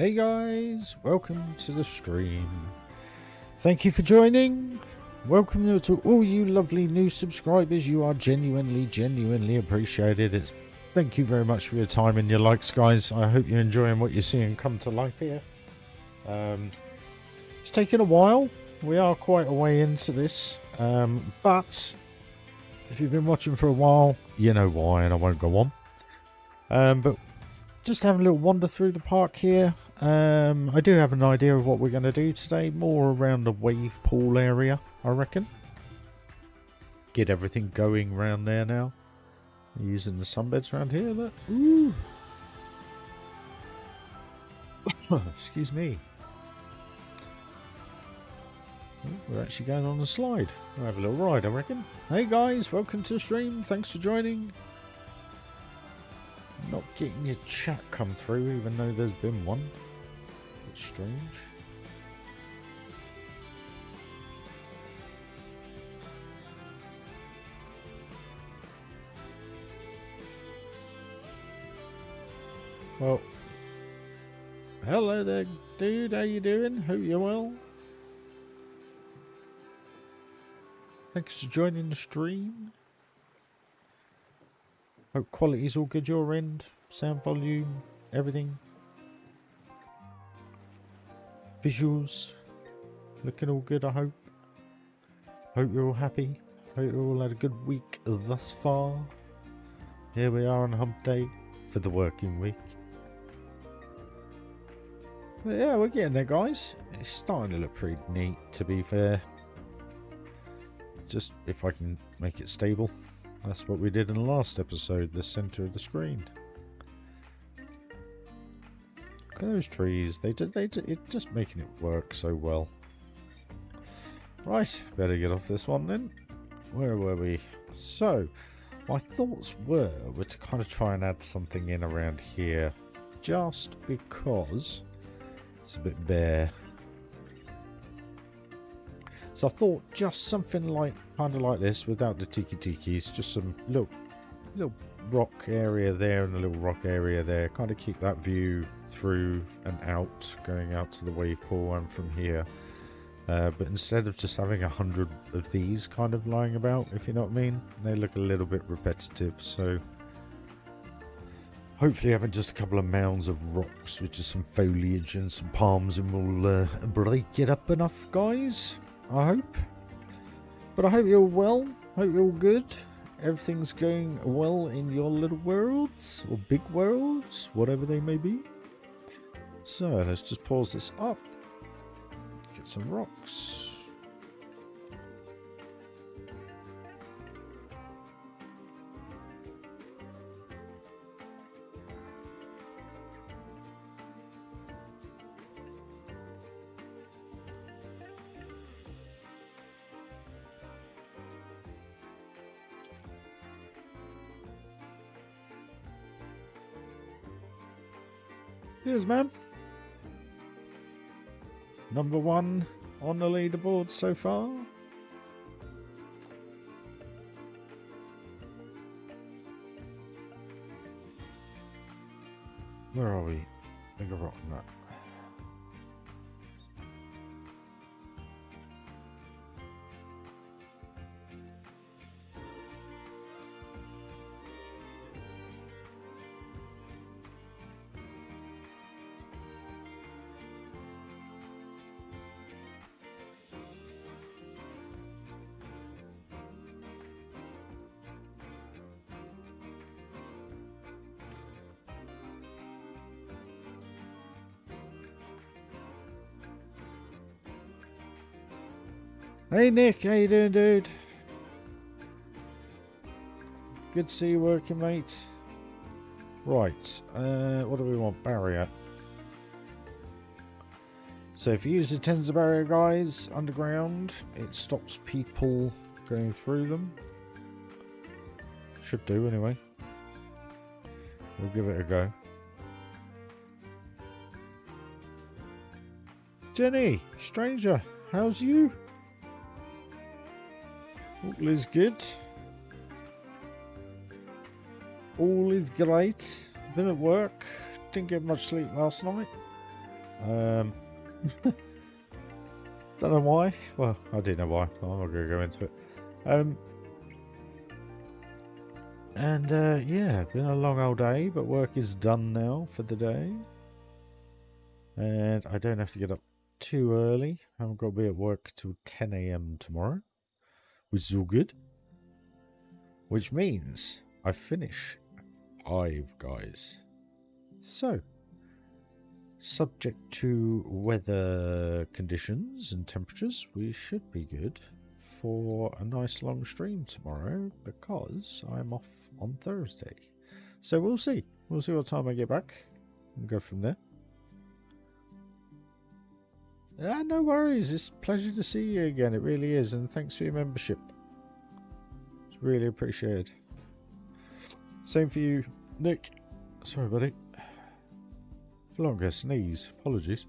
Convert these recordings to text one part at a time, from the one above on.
Hey guys, welcome to the stream. Thank you for joining. Welcome to all you lovely new subscribers. You are genuinely appreciated. Thank you very much for your time and your likes, guys. I hope you're enjoying what you're seeing come to life here. It's taken a while. We are quite a way into this, but if you've been watching for a while, you know why, and I won't go on. But just having a little wander through the park here. I do have an idea of what we're going to do today. More around the wave pool area, I reckon. Get everything going around there now. Using the sunbeds around here. Look. Ooh. Excuse me. We're actually going on the slide. We'll have a little ride, I reckon. Hey guys, welcome to the stream. Thanks for joining. Not getting your chat come through, even though there's been one. It's strange. Well, hello there, dude. How you doing? Hope you're well. Thanks for joining the stream. Hope quality's all good your end. Sound volume, everything. Visuals. Looking all good, I hope. Hope you're all happy. Hope you all had a good week thus far. Here we are on hump day for the working week. But yeah, we're getting there, guys. It's starting to look pretty neat, to be fair. Just if I can make it stable. That's what we did in the last episode, the center of the screen. Look at those trees. It's just making it work so well. Right, better get off this one then. Where were we? So, my thoughts were to kind of try and add something in around here. Just because it's a bit bare. So I thought just something like, kind of like this, without the tikis, just some little rock area there and a little rock area there. Kind of keep that view through and out, going out to the wave pool and from here. But instead of just having 100 of these kind of lying about, if you know what I mean, they look a little bit repetitive. So hopefully having just a couple of mounds of rocks with just some foliage and some palms, and we'll break it up enough, guys. I hope. But I hope you're well. Hope you're all good. Everything's going well in your little worlds. Or big worlds. Whatever they may be. So let's just pause this up. Get some rocks. Here's man. Number 1 on the leaderboard so far. Where are we? I think I've forgotten that. Hey Nick, how you doing, dude? Good to see you working, mate. Right, what do we want? Barrier. So if you use the Tenza barrier, guys, underground, it stops people going through them. Should do, anyway. We'll give it a go. Jenny, stranger, how's you? All is good. All is great. Been at work. Didn't get much sleep last night. Don't know why. Well, I do know why. I'm not going to go into it. Yeah, been a long old day, but work is done now for the day. And I don't have to get up too early. I'm going to be at work till 10 AM tomorrow, which is all good. Which means I finish at 5, guys. So, subject to weather conditions and temperatures, we should be good for a nice long stream tomorrow because I'm off on Thursday. So we'll see. We'll see what time I get back and go from there. No worries. It's a pleasure to see you again. It really is. And thanks for your membership. It's really appreciated. Same for you, Nick. Sorry, buddy. I feel like I'm going to sneeze. Apologies.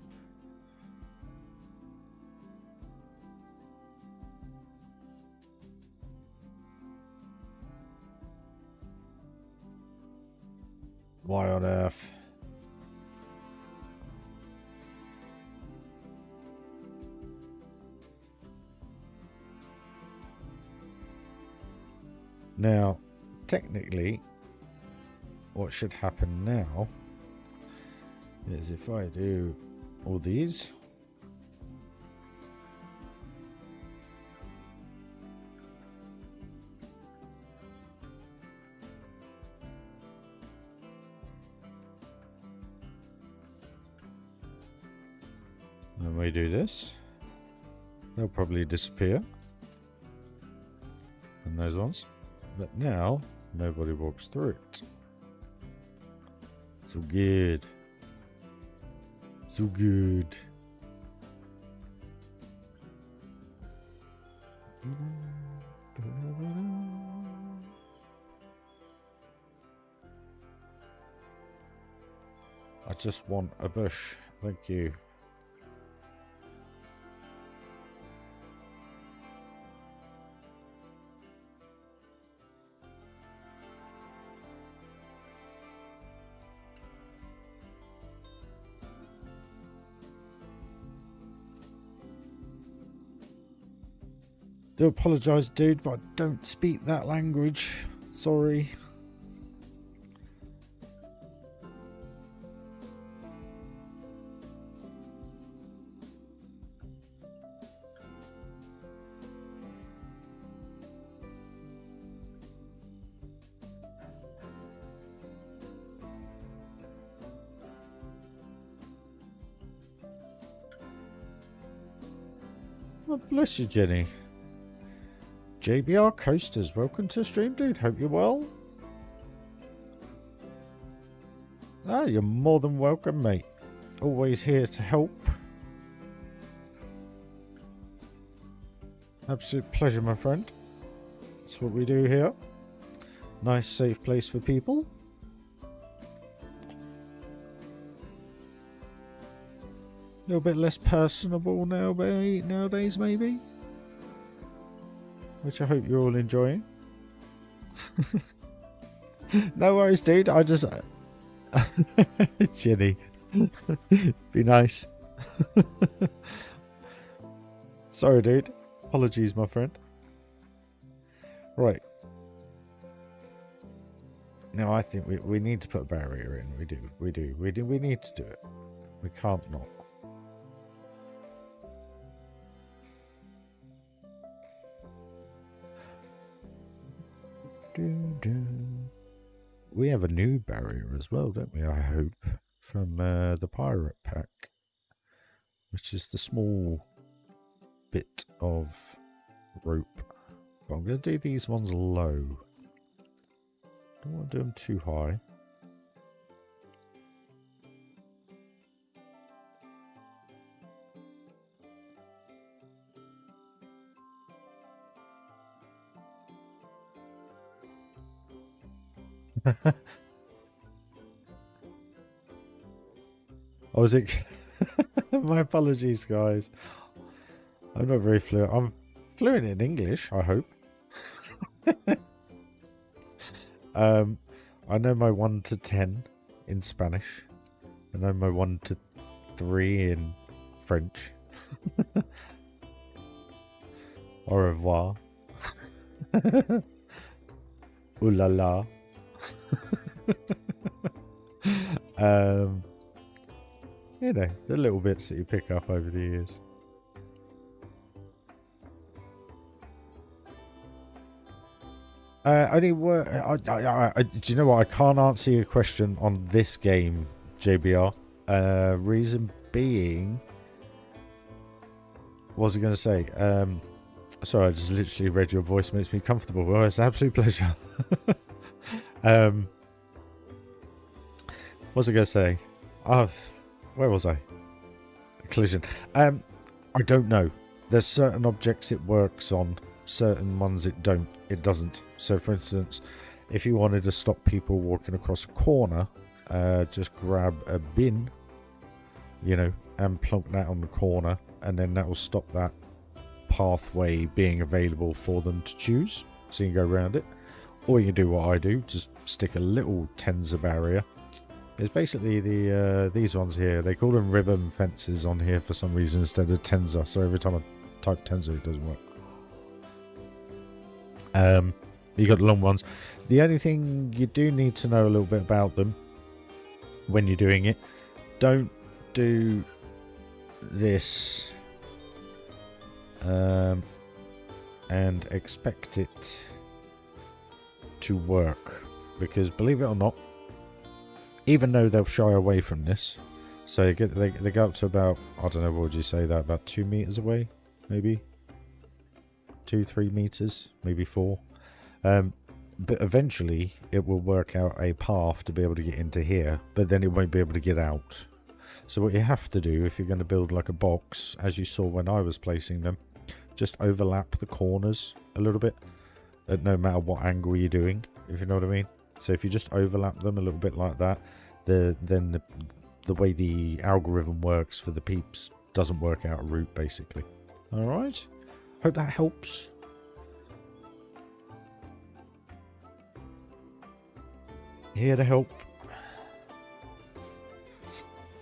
Why on earth? Now, technically, what should happen now is if I do all these, and we do this, they'll probably disappear. And those ones. But now, nobody walks through it. So good. So good. I just want a bush. Thank you. Do apologise, dude, but I don't speak that language. Sorry. Oh, bless you, Jenny. JBR Coasters, welcome to the stream, dude. Hope you're well. Ah, you're more than welcome, mate. Always here to help. Absolute pleasure, my friend. That's what we do here. Nice, safe place for people. A little bit less personable nowadays, maybe. Which I hope you're all enjoying. No worries, dude. I just... Jenny. Be nice. Sorry, dude. Apologies, my friend. Right. Now, I think we need to put a barrier in. We need to do it. We can't not. We have a new barrier as well, don't we? I hope, from the pirate pack, which is the small bit of rope. But I'm going to do these ones low. Don't want to do them too high. Oh, is it? My apologies, guys. I'm not very fluent. I'm fluent in English, I hope. I know my 1 to 10 in Spanish. I know my 1 to 3 in French. Au revoir. Ooh la la. You know, the little bits that you pick up over the years. Only work. Do you know what? I can't answer your question on this game, JBR. Reason being, what was I going to say? Sorry, I just literally read your voice. Makes me comfortable. Well, it's an absolute pleasure. What was I going to say? Oh, where was I? Collision. I don't know. There's certain objects it works on. Certain ones it doesn't. So for instance, if you wanted to stop people walking across a corner, just grab a bin, you know, and plonk that on the corner, and then that will stop that pathway being available for them to choose, so you can go around it. Or you can do what I do, just stick a little Tenza barrier. It's basically these ones here. They call them ribbon fences on here for some reason instead of Tenza, so every time I type Tenza it doesn't work. You got the long ones. The only thing you do need to know a little bit about them when you're doing it, don't do this and expect it to work, because believe it or not, even though they'll shy away from this, so they go up to about, I don't know, what would you say, that about 2 meters away, maybe 2-3 meters, maybe 4. But eventually it will work out a path to be able to get into here, but then it won't be able to get out. So what you have to do if you're going to build like a box, as you saw when I was placing them, just overlap the corners a little bit, no matter what angle you're doing, if you know what I mean. So if you just overlap them a little bit like that, then the way the algorithm works for the peeps doesn't work out a route, basically. Alright, hope that helps. Here to help.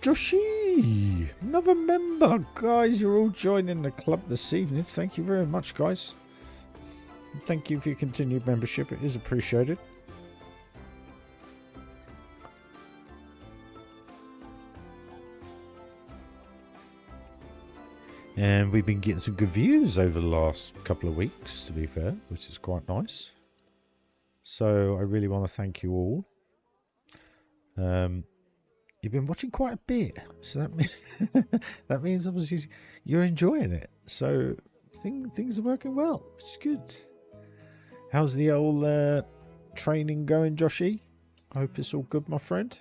Joshi! Another member! Guys, you're all joining the club this evening. Thank you very much, guys. Thank you for your continued membership. It is appreciated. And we've been getting some good views over the last couple of weeks, to be fair, which is quite nice. So I really want to thank you all. You've been watching quite a bit, so that means obviously you're enjoying it. So things are working well, which is good. How's the old training going, Joshy? I hope it's all good, my friend.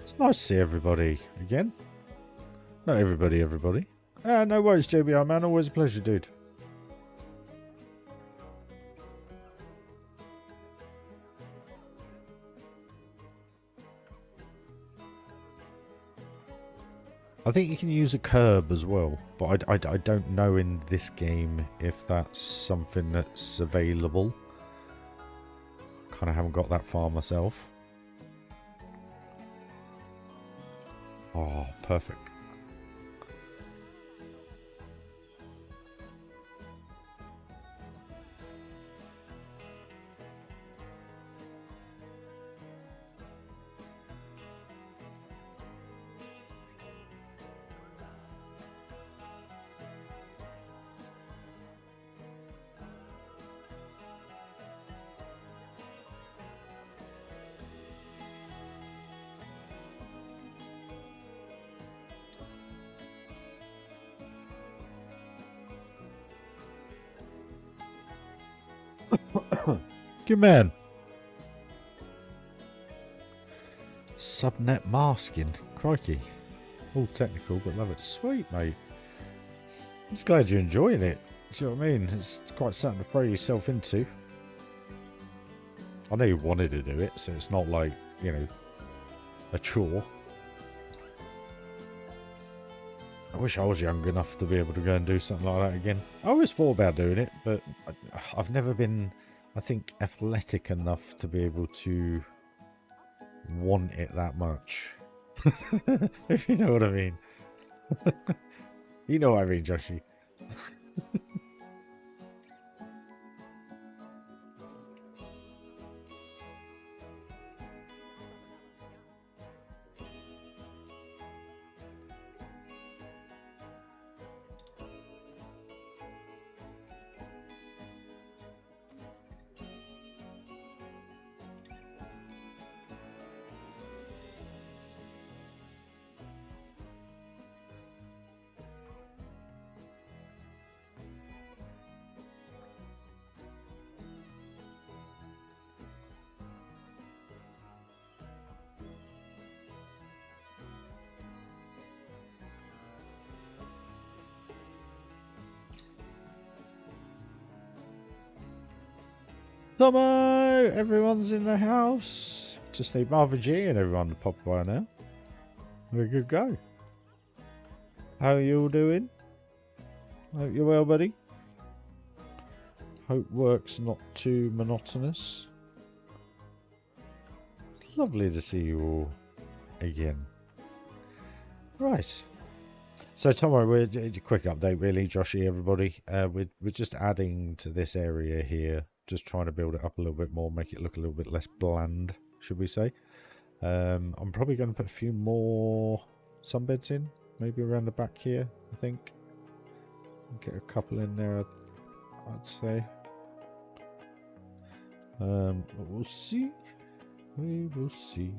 It's nice to see everybody again. Not everybody. No worries, JBR, man. Always a pleasure, dude. I think you can use a curb as well, but I don't know in this game if that's something that's available. Kind of haven't got that far myself. Oh, perfect. Good man. subnet masking. Crikey. All technical, but love it. Sweet, mate. I'm just glad you're enjoying it. Do you know what I mean? It's quite something to throw yourself into. I know you wanted to do it, so it's not like, you know, a chore. I wish I was young enough to be able to go and do something like that again. I always thought about doing it, but I've never been, I think, athletic enough to be able to want it that much. If you know what I mean. You know what I mean, Joshy. Tomo! Everyone's in the house. Just need Martha G and everyone to pop by now. Very good go. How are you all doing? Hope you're well, buddy. Hope work's not too monotonous. It's lovely to see you all again. Right. So, Tomo, we're a quick update, really, Joshy, everybody. We're just adding to this area here. Just trying to build it up a little bit more, make it look a little bit less bland, should we say. I'm probably going to put a few more sunbeds in, maybe around the back here, I think. Get a couple in there, I'd say. We'll see. We will see.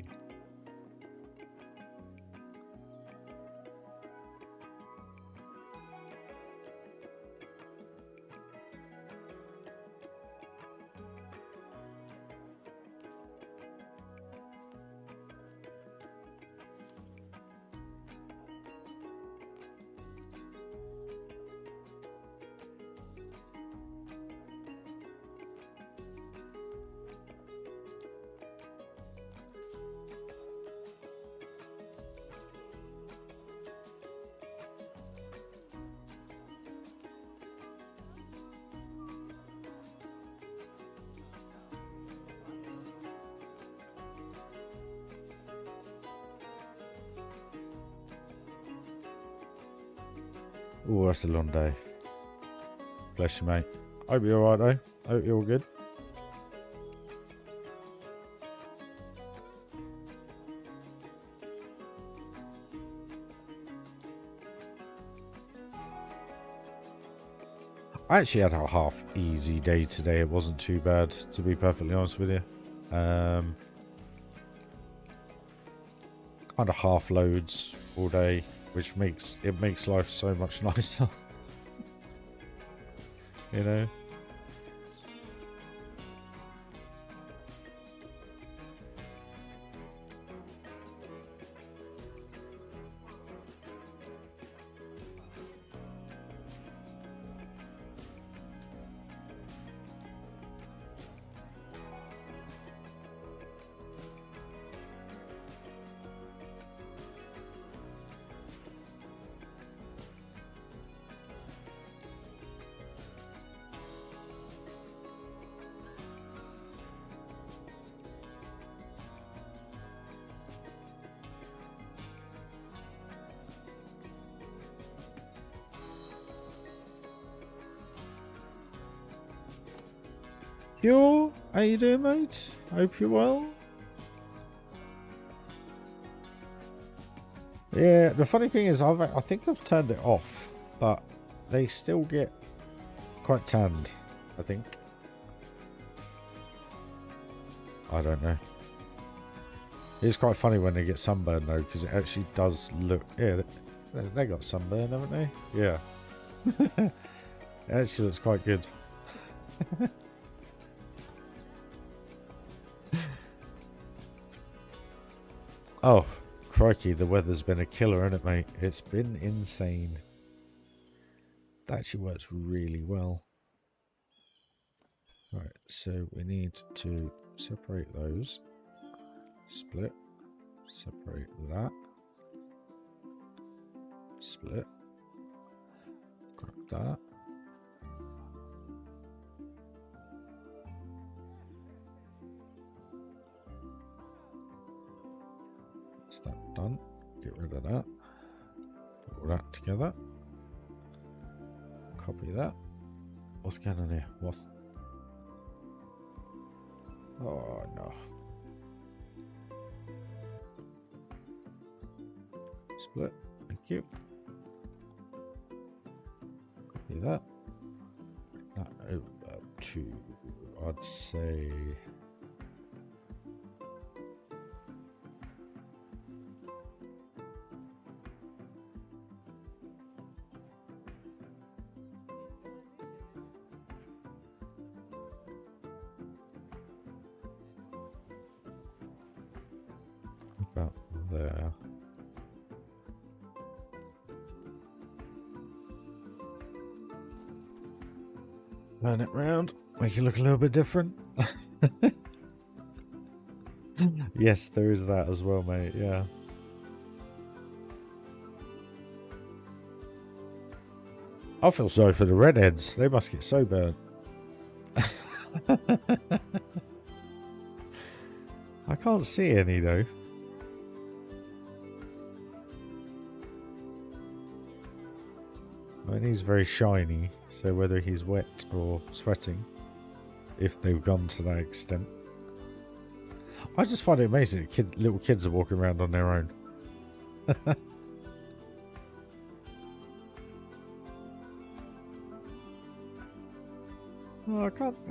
Oh, that's a long day. Bless you, mate. Hope you're alright, though. Hope you're all good. I actually had a half easy day today. It wasn't too bad, to be perfectly honest with you. Kind of half loads all day, which makes life so much nicer. You know? Yo, how you doing, mate? Hope you're well. Yeah, the funny thing is, I think I've turned it off, but they still get quite tanned, I think. I don't know. It's quite funny when they get sunburned, though, because it actually does look... Yeah, they got sunburn, haven't they? Yeah. It actually looks quite good. Oh, crikey, the weather's been a killer, hasn't it, mate? It's been insane. That actually works really well. Right, so we need to separate those. Split. Separate that. Split. Grab that. That's that done. Get rid of that. Put all that together. Copy that. What's going on here? What's... Oh, no. Split. Thank you. Copy that. That over to, I'd say... about there. Turn it round, make it look a little bit different. Yes, there is that as well, mate, yeah. I feel sorry for the redheads. They must get so burnt. I can't see any though. I mean, he's very shiny, so whether he's wet or sweating, if they've gone to that extent. I just find it amazing that little kids are walking around on their own. Well, I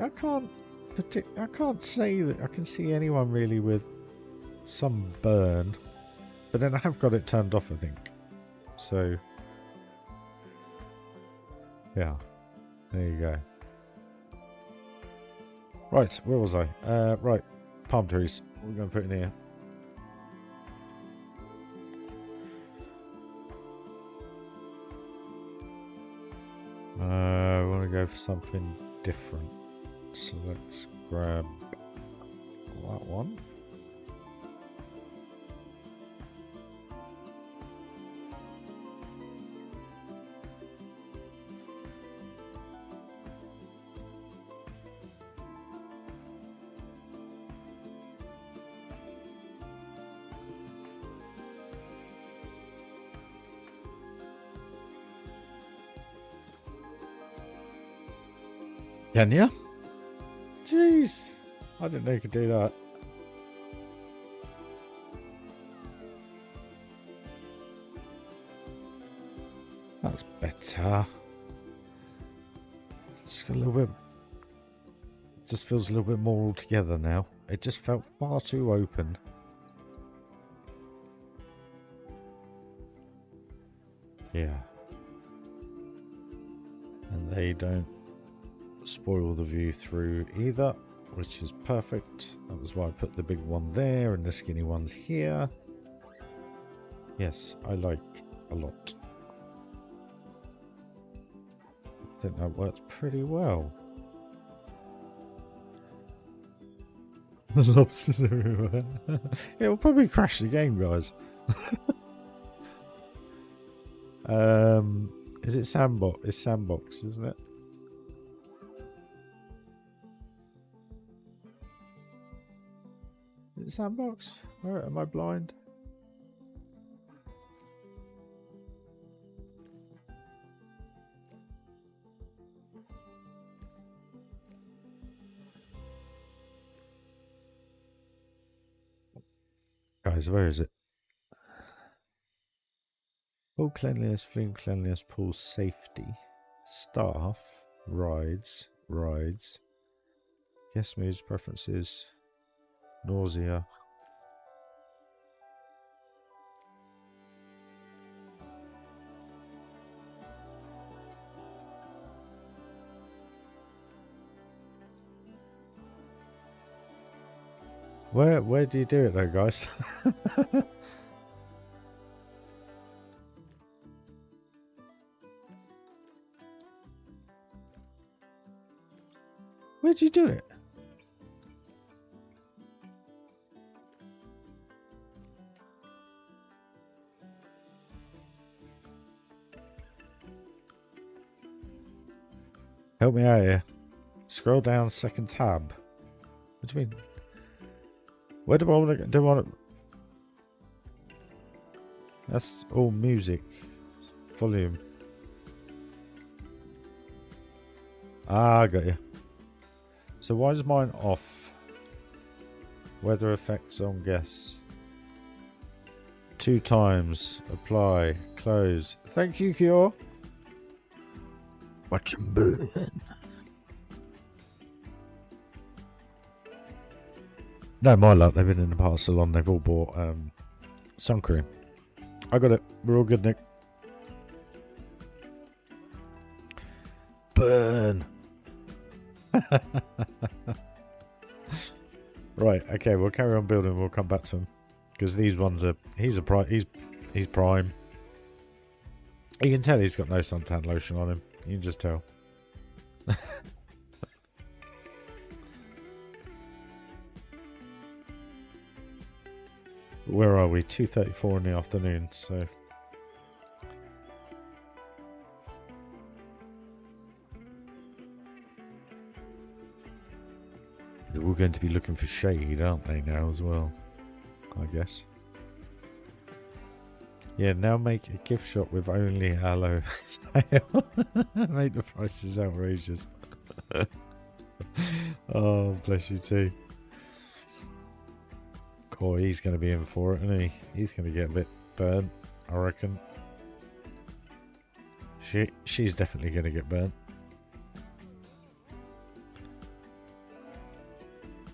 can't say that I can see anyone really with some burn, but then I have got it turned off, I think. So, yeah, there you go. Right, where was I? Right, palm trees. What are we going to put in here? I want to go for something different. So let's grab that one. Can you? Jeez, I didn't know you could do that. That's better. It's a little bit. It just feels a little bit more all together now. It just felt far too open. Yeah. And they don't spoil the view through either, which is perfect. That was why I put the big one there and the skinny ones here. Yes, I like a lot. I think that works pretty well. The lobsters everywhere. It will probably crash the game, guys. Is it sandbox? It's sandbox, isn't it? Is it sandbox? Or am I blind? Guys, where is it? Pool cleanliness, fleeing cleanliness, pool safety, staff, rides, guest moods, preferences, nausea. Where do you do it though, guys? Where'd you do it? Help me out here. Scroll down second tab. What do you mean? Where do I want to do? I want to... That's all music. Volume. Ah, I got you. So why is mine off? Weather effects on guests. 2 times. Apply. Close. Thank you, Cure. Watch 'em burn. No, my luck. They've been in the past salon. They've all bought sun cream. I got it. We're all good, Nick. Burn. Right. Okay. We'll carry on building. We'll come back to him because these ones are. He's prime. You can tell he's got no suntan lotion on him. You can just tell. Where are we? 2:34 in the afternoon, so... They're all going to be looking for shade, aren't they, now as well? I guess. Yeah, now make a gift shop with only aloe sale. Make the prices outrageous. Oh, bless you too. Cool, he's going to be in for it, isn't he? He's going to get a bit burnt, I reckon. She's definitely going to get burnt.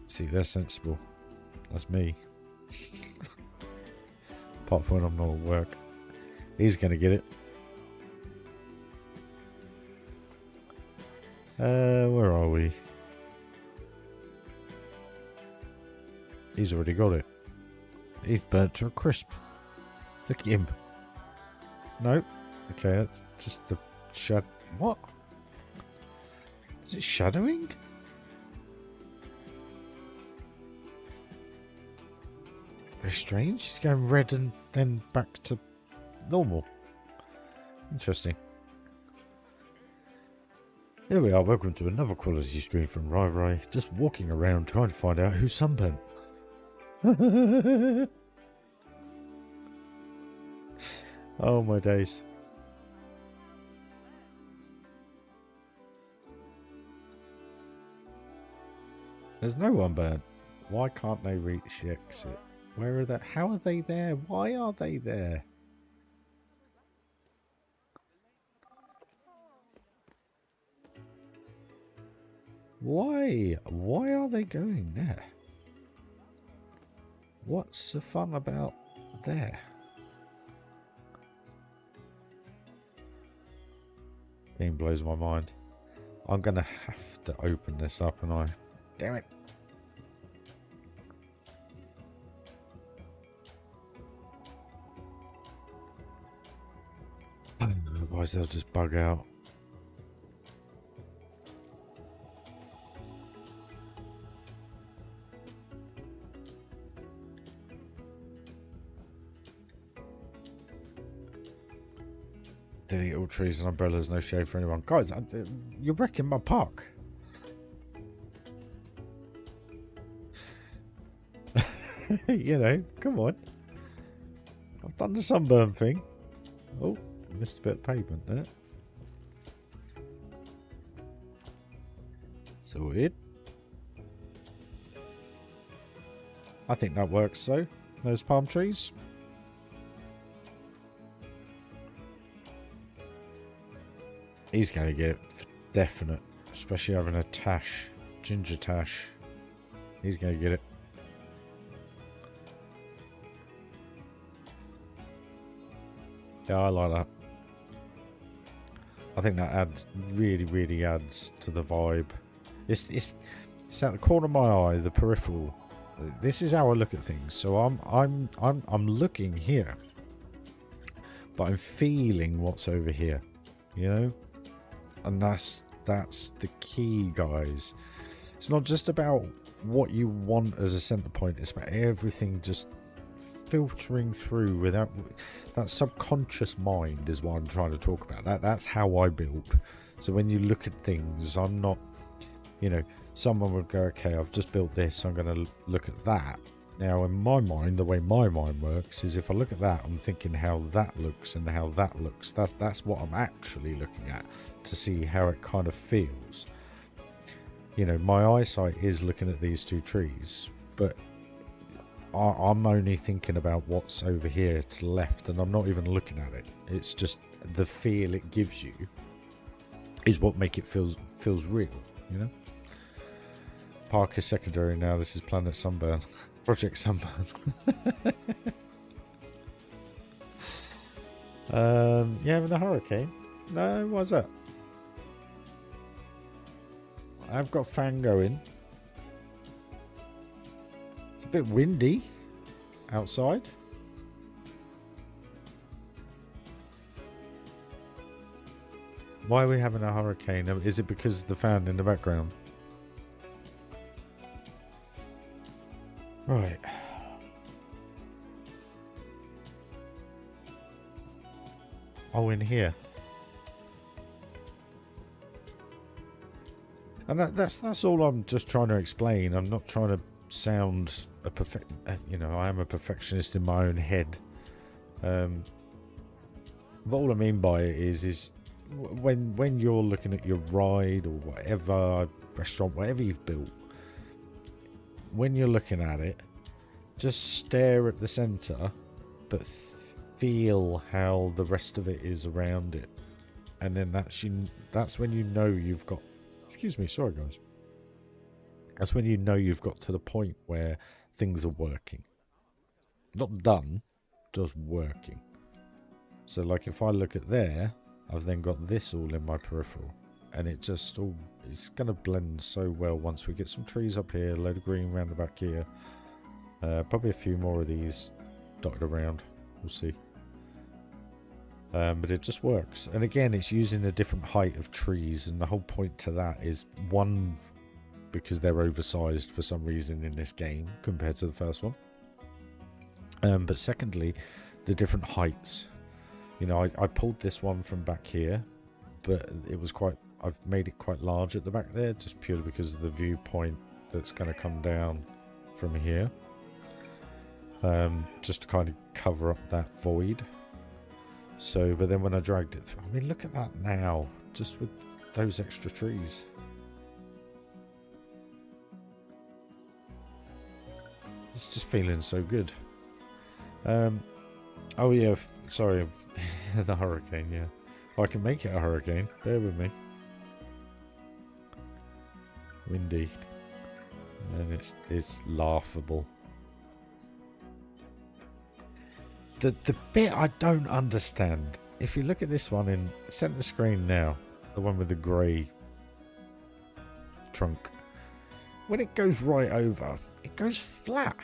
See, they're sensible. That's me. Apart from when I'm not at work. He's going to get it. Where are we? He's already got it. He's burnt to a crisp. Look at him. No. Okay, that's just the shadow. What? Is it shadowing? Very strange. He's going red and then back to normal. Interesting. Here we are. Welcome to another quality stream from RyRy. Just walking around trying to find out who's sunburnt. Oh my days. There's no one burnt. Why can't they reach the exit? Where are they? How are they there? Why are they there? Why? Why are they going there? What's the fun about there? Game blows my mind. I'm gonna have to open this up, and I... Damn it. Otherwise they'll just bug out. Delete all trees and umbrellas, no shade for anyone. Guys, you're wrecking my park. You know, come on. I've done the sunburn thing. Oh, missed a bit of pavement there. Sorted. I think that works though. Those palm trees. He's going to get definite, especially having a tash, ginger tash. He's going to get it. Yeah, I like that. I think that adds, really adds to the vibe. It's out the corner of my eye, the peripheral. This is how I look at things. So I'm looking here, but I'm feeling what's over here, you know, and that's the key, guys. It's not just about what you want as a center point. It's about everything just filtering through without that subconscious mind is what I'm trying to talk about. That's how I build. So when you look at things, I'm not, you know, someone would go, okay, I've just built this, I'm going to look at that. Now in my mind, the way my mind works is if I look at that, I'm thinking how that looks and how that looks. That's what I'm actually looking at to see how it kind of feels. You know, my eyesight is looking at these two trees, but I'm only thinking about what's over here to the left, and I'm not even looking at it. It's just the feel it gives you is what make it feels real, you know. Park is secondary now. This is Planet Sunburn. Project Sunburn. You having a hurricane? No, why's that? I've got fan going. It's a bit windy outside. Why are we having a hurricane? Is it because of the fan in the background? Right. Oh, in here. And that's all I'm just trying to explain. I'm not trying to sound a you know, I am a perfectionist in my own head. But all I mean by it is when you're looking at your ride or whatever restaurant, whatever you've built, when you're looking at it, just stare at the center, but feel how the rest of it is around it, and then that's when you know you've got. Excuse me, sorry guys. That's when you know you've got to the point where things are working. Not done, just working. So like if I look at there, I've then got this all in my peripheral. And it just all, it's going to blend so well once we get some trees up here, a load of green around the back here. Probably a few more of these dotted around. We'll see. But it just works. And again, it's using a different height of trees. And the whole point to that is, one, because they're oversized for some reason in this game compared to the first one. But secondly, the different heights. You know, I pulled this one from back here, but it was quite, I've made it quite large at the back there, just purely because of the viewpoint that's going to come down from here. Just to kind of cover up that void. So, but then when I dragged it through, I mean, look at that now, just with those extra trees. It's just feeling so good. Oh yeah, sorry, the hurricane, yeah. I can make it a hurricane, bear with me. Windy. And it's laughable. The bit I don't understand, if you look at this one in center screen now, the one with the grey trunk, when it goes right over, it goes flat.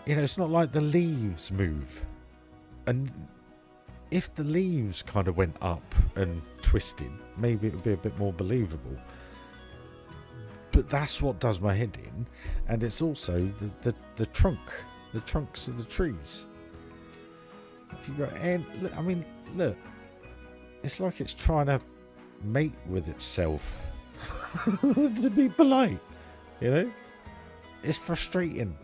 You know, it's not like the leaves move. And if the leaves kind of went up and twisted, maybe it would be a bit more believable. But that's what does my head in. And it's also the trunks of the trees. If you go, and look, I mean, look, it's like it's trying to mate with itself. To be polite, you know, it's frustrating,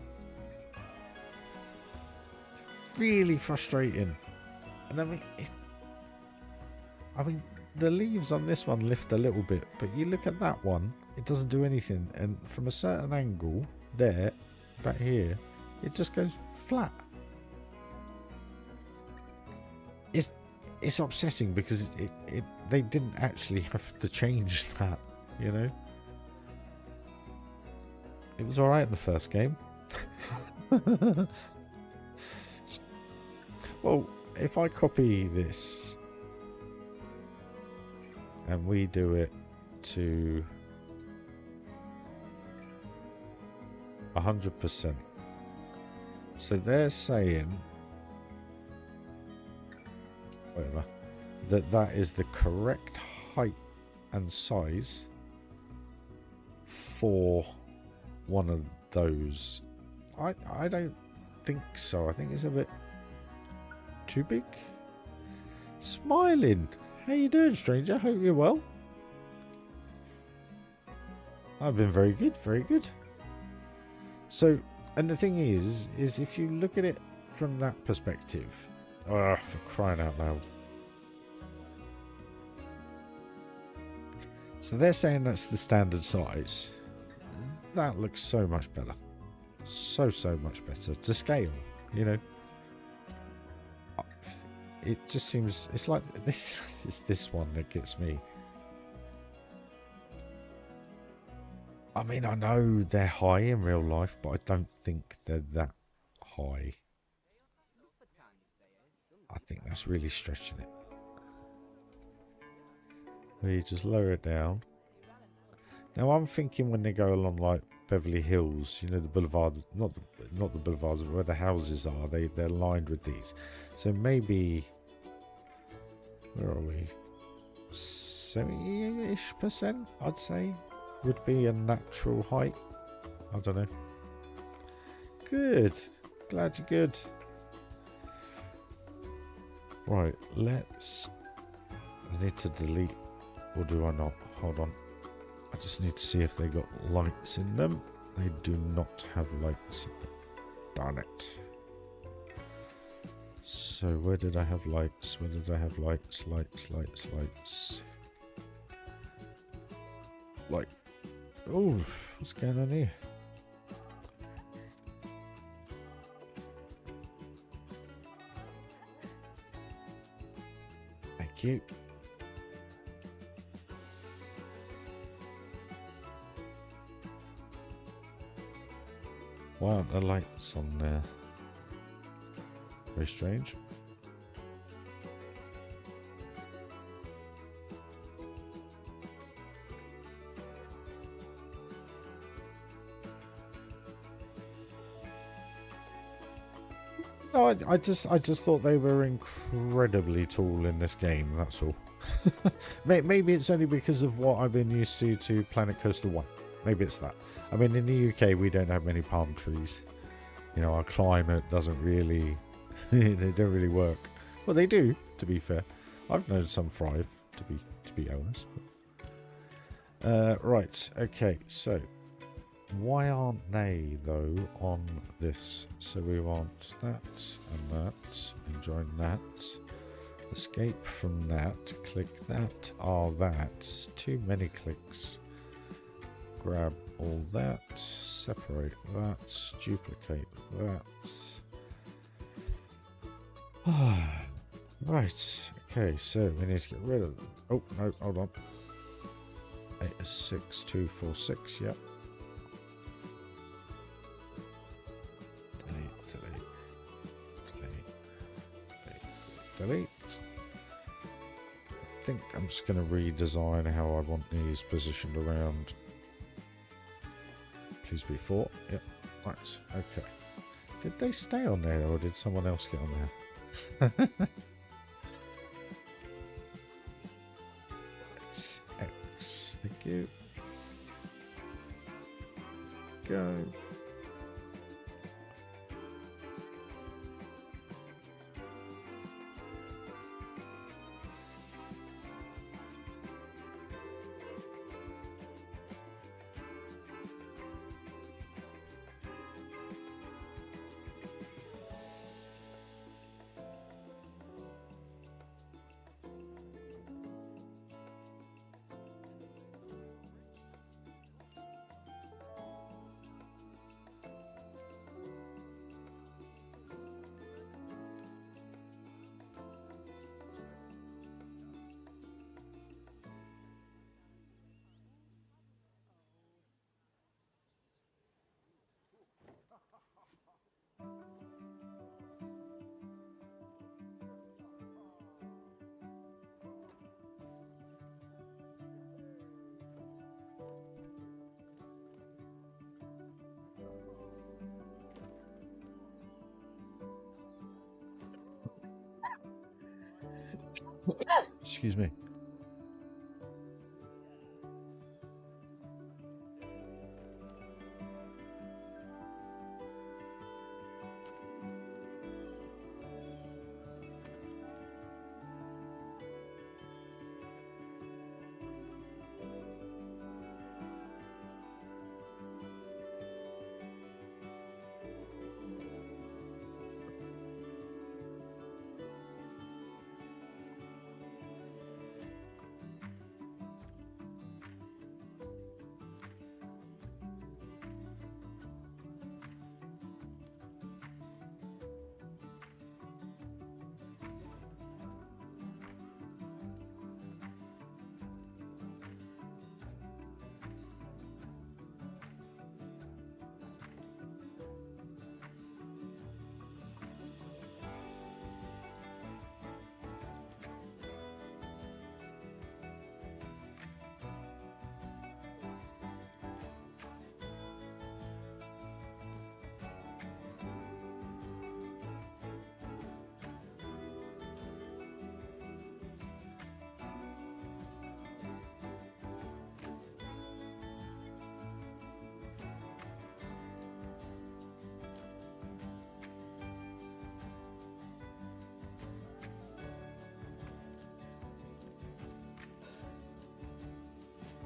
really frustrating. And I mean, the leaves on this one lift a little bit, but you look at that one, it doesn't do anything. And from a certain angle there, back here, it just goes flat. It's upsetting because they didn't actually have to change that, you know. It was alright in the first game. Well, if I copy this and we do it to 100%. So they're saying, whatever, that is the correct height and size for one of those. I don't think so. I think it's a bit too big. Smiling. How you doing, stranger? Hope you're well. I've been very good, very good. So, and the thing is if you look at it from that perspective, for crying out loud. So they're saying that's the standard size. That looks so much better. So much better to scale, you know. It just seems, it's like this. It's this one that gets me. I mean, I know they're high in real life, but I don't think they're that high. I think that's really stretching it. Where you just lower it down. Now I'm thinking when they go along like Beverly Hills, you know, the boulevards, not the boulevards, but where the houses are, they're lined with these. So maybe, where are we? 70-ish%, I'd say, would be a natural height. I don't know. Good. Glad you're good. Right, let's... I need to delete, or do I not? Hold on. I just need to see if they got lights in them. They do not have lights in them. Darn it. So where did I have lights? Where did I have lights? Lights. Light. Oh, what's going on here? Thank you. Why aren't the lights on there? Very strange. No, I just thought they were incredibly tall in this game, that's all. Maybe it's only because of what I've been used to Planet Coaster 1. Maybe it's that. I mean, in the UK, we don't have many palm trees. You know, our climate doesn't really... they don't really work. Well, they do, to be fair. I've known some thrive, to be honest. Right, okay, so... why aren't they, though, on this? So we want that and that, and join that. Escape from that, click that, that. Too many clicks. Grab all that, separate that, duplicate that. Right, okay, so we need to get rid of them. Oh, no, hold on. 86246, yep. Delete. I think I'm just going to redesign how I want these positioned around. Please be 4. Yep. Right. Okay. Did they stay on there or did someone else get on there? It's X. Thank you. Go. Excuse me.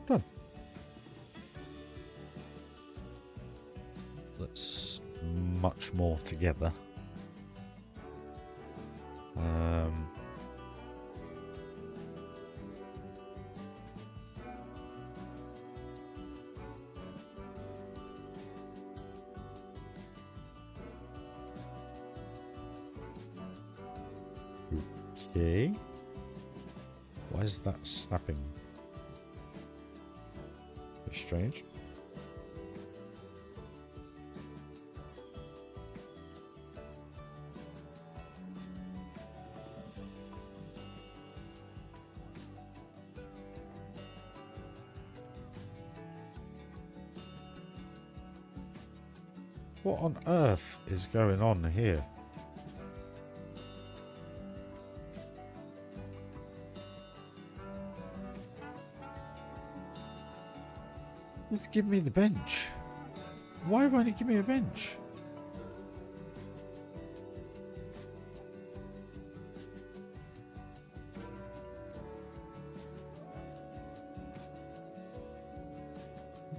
Done. That's much more together. Okay. Why is that snapping? It's strange. What on earth is going on here? Give me the bench. Why won't it give me a bench?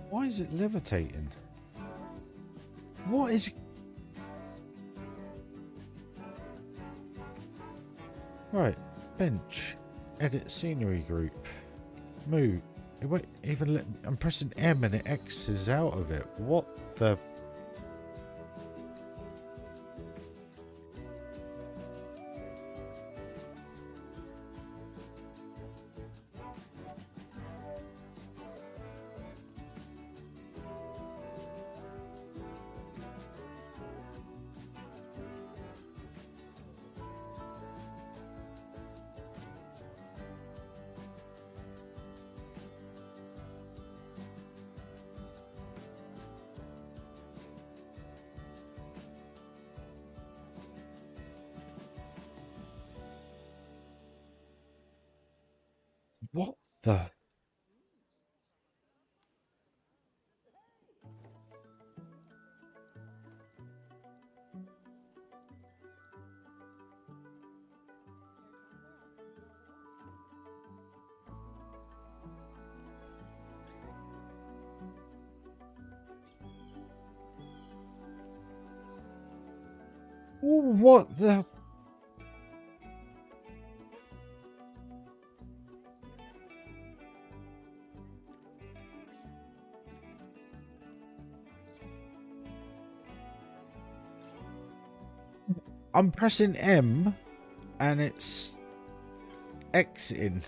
Why is it levitating? What is it? Right, bench, edit scenery group, move. It won't even let me, I'm pressing M and it X's out of it. What the? What the? What the? I'm pressing M and it's exiting.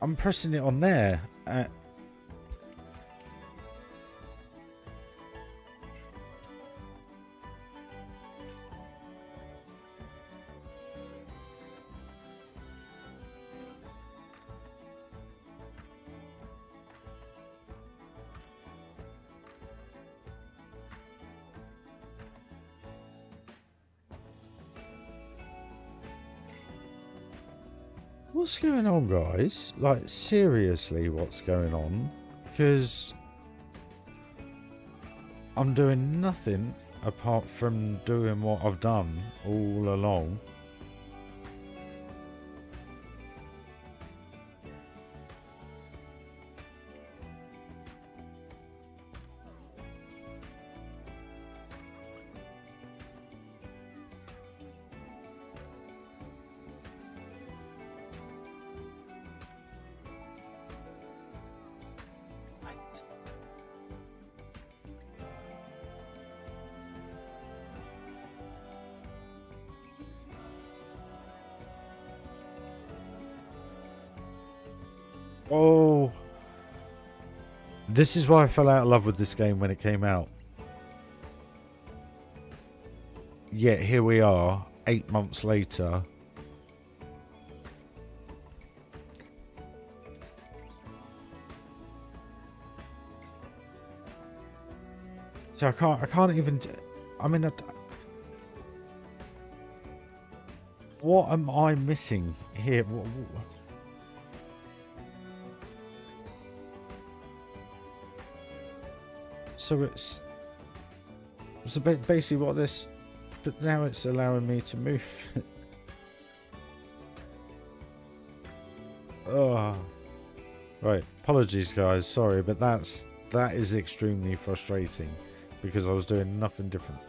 I'm pressing it on there. What's going on, guys? Like, seriously, what's going on? Because I'm doing nothing apart from doing what I've done all along. Oh, this is why I fell out of love with this game when it came out. Yet here we are, 8 months later. So I can't even. I mean, what am I missing here? So it's basically what this, but now it's allowing me to move. Oh, right. Apologies, guys. Sorry, but that is extremely frustrating because I was doing nothing different.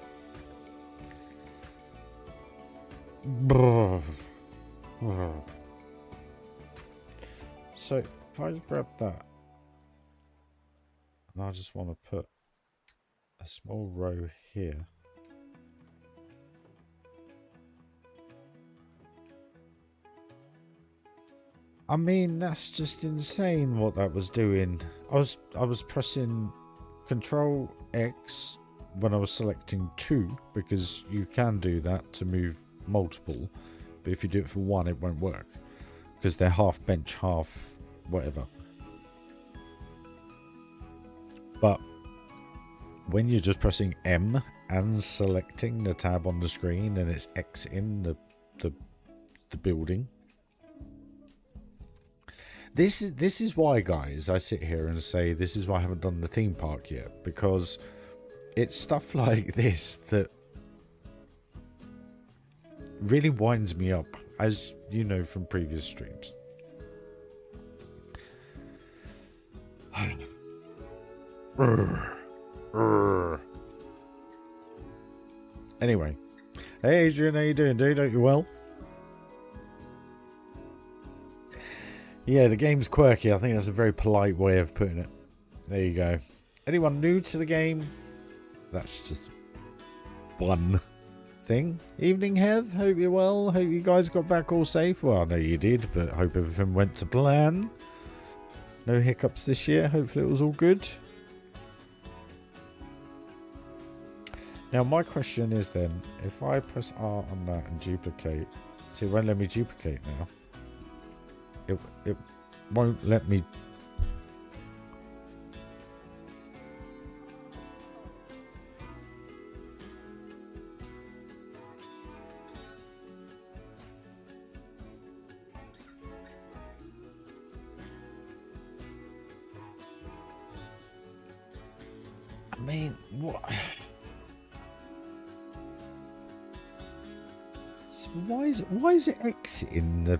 So if I just grab that, and I just want to put a small row here. I mean, that's just insane what that was doing. I was pressing Control X when I was selecting 2 because you can do that to move multiple, but if you do it for 1 it won't work because they're half bench, half whatever. But when you're just pressing M and selecting the tab on the screen and it's X in the building. This is why, guys, I sit here and say this is why I haven't done the theme park yet, because it's stuff like this that really winds me up, as you know from previous streams. Anyway, hey Adrian, how you doing, dude? Hope you're well. Yeah, the game's quirky. I think that's a very polite way of putting it. There you go. Anyone new to the game? That's just one thing. Evening, Heath. Hope you're well. Hope you guys got back all safe. Well, I know you did, but hope everything went to plan. No hiccups this year. Hopefully it was all good. Now, my question is then, if I press R on that and duplicate, see, it won't let me duplicate now. It won't let me. I mean, what? So why is it exiting the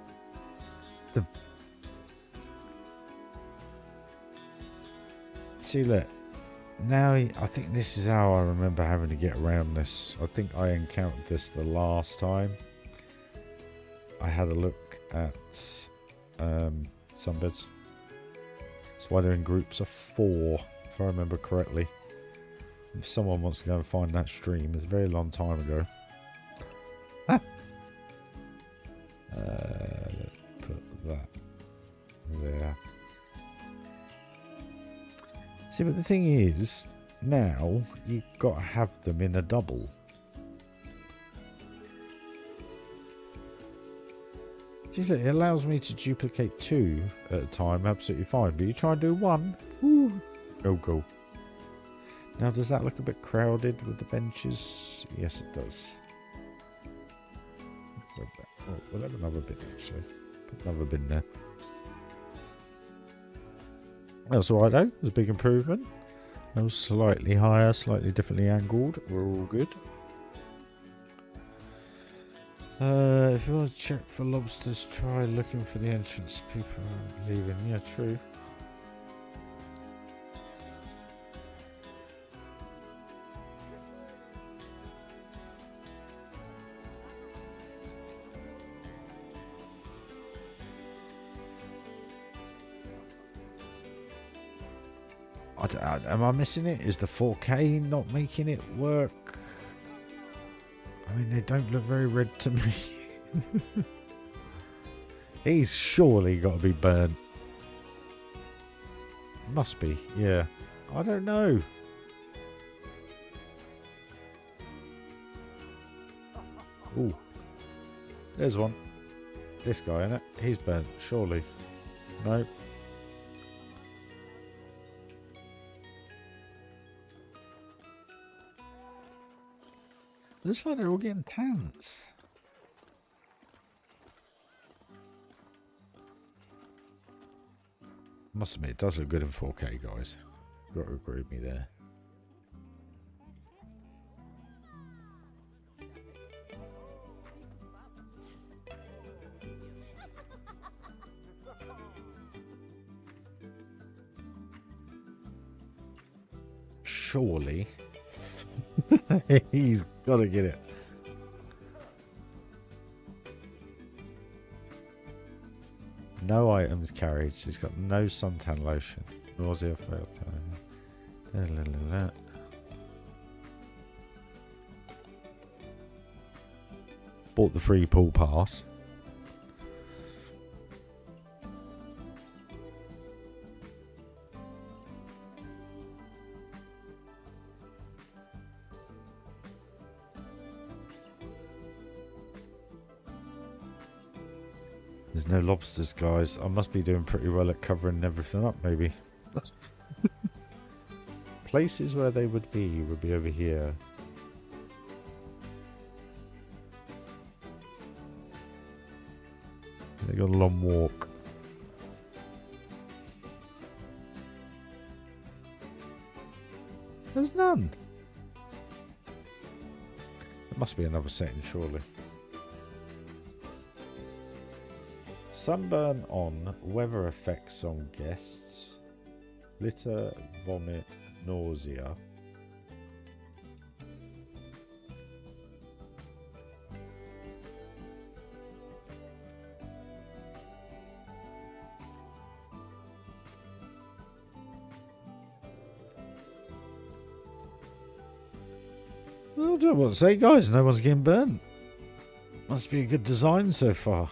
see, look, now I think this is how I remember having to get around this. I think I encountered this the last time I had a look at sunbeds. That's why they're in groups of 4, if I remember correctly. If someone wants to go and find that stream, it's a very long time ago. Put that there. See, but the thing is, now you've got to have them in a double. It allows me to duplicate 2 at a time, absolutely fine. But you try and do 1, woo, go. Now, does that look a bit crowded with the benches? Yes, it does. Oh, we'll have another bit, actually. Put another bin there. That's alright though. It was a big improvement. It was slightly higher, slightly differently angled. We're all good. If you want to check for lobsters, try looking for the entrance. People are leaving. Yeah, true. Am I missing it? Is the 4K not making it work? I mean, they don't look very red to me. He's surely got to be burnt. Must be, yeah. I don't know. Ooh. There's one. This guy, innit? He's burnt, surely. No. Looks like they're all getting tans. Must admit, it does look good in 4K, guys. Got to agree with me there. Surely. He's got to get it. No items carried. She's got no suntan lotion. Nausea failed time. Bought the free pool pass. There's no lobsters, guys. I must be doing pretty well at covering everything up, maybe. Places where they would be over here. They got a long walk. There's none. There must be another setting, surely. Sunburn on, weather effects on guests, litter, vomit, nausea. I don't know what to say, guys. No one's getting burnt. Must be a good design so far.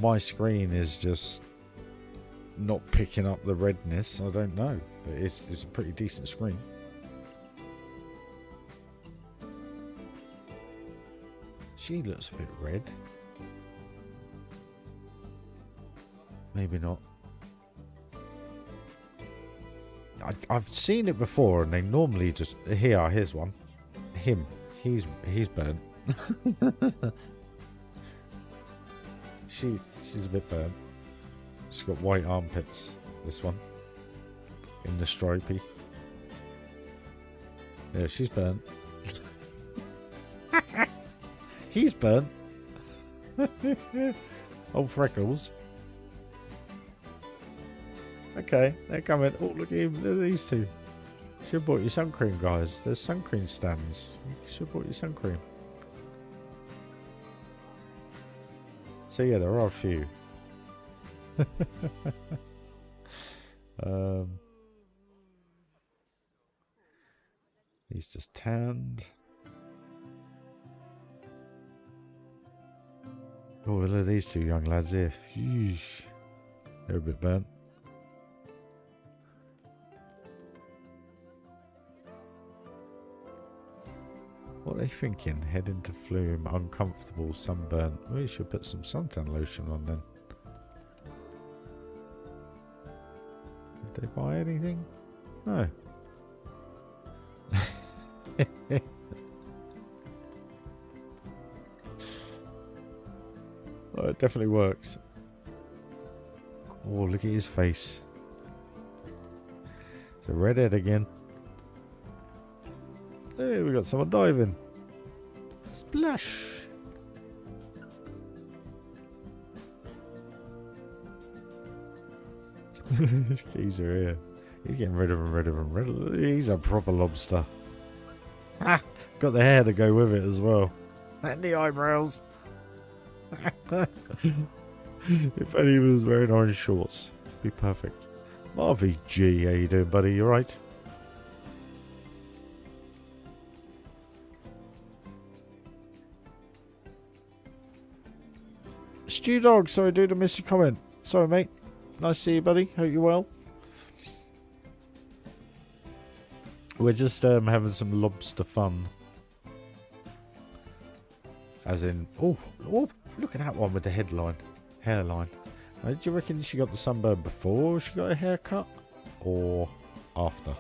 My screen is just not picking up the redness. I don't know, but it's a pretty decent screen. She looks a bit red. Maybe not. I've seen it before, and they normally just here's one. He's burnt. She's a bit burnt. She's got white armpits. This one in the stripey. Yeah, she's burnt. He's burnt. Old freckles. Okay, they're coming. Oh, look at him. Look at these two. Should have bought you sun cream, guys. There's sun cream stands. You should have bought you sun cream. So yeah, there are a few. He's just tanned. Oh, look at these two young lads here. Yeesh. They're a bit burnt. What are they thinking? Heading to Flume, uncomfortable, sunburn. We should put some suntan lotion on then. Did they buy anything? No. Oh, it definitely works. Oh, look at his face. It's a redhead again. Hey, we got someone diving. Splash. His keys are here. He's getting rid of him. He's a proper lobster. Ah, got the hair to go with it as well. And the eyebrows. If only he was wearing orange shorts. Be perfect. Marvy G, how you doing, buddy? You right? Stew Dog, sorry dude, I missed your comment. Sorry mate. Nice to see you, buddy. Hope you're well. We're just having some lobster fun. As in, oh, look at that one with the hairline. Do you reckon she got the sunburn before she got a haircut? Or after?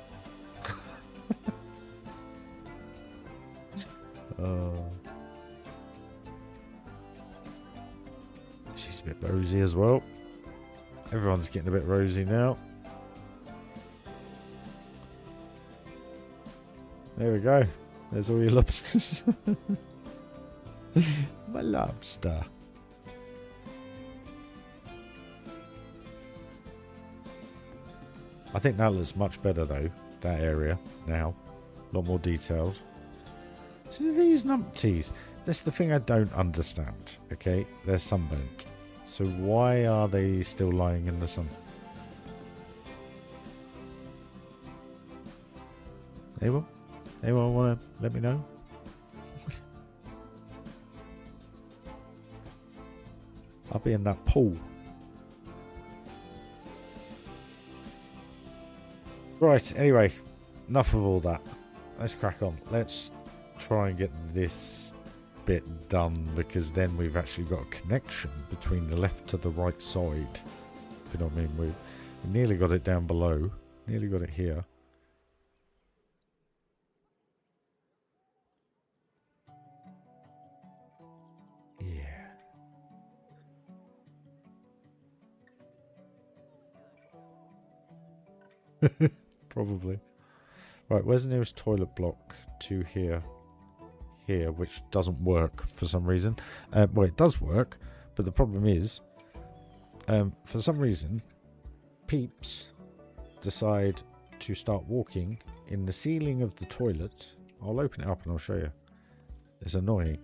She's a bit rosy as well. Everyone's getting a bit rosy now. There we go. There's all your lobsters. My lobster. I think that looks much better though. That area now. A lot more detailed. See these numpties. That's the thing I don't understand. Okay, they're sunburnt. So why are they still lying in the sun? Anyone want to let me know? I'll be in that pool. Right, anyway, enough of all that. Let's crack on. Let's try and get this bit done, because then we've actually got a connection between the left to the right side. If you know what I mean. We nearly got it down below. Nearly got it here. Yeah. Probably. Right, where's the nearest toilet block to here? Here, which doesn't work for some reason. Well, it does work, but the problem is, for some reason, peeps decide to start walking in the ceiling of the toilet. I'll open it up and I'll show you. It's annoying.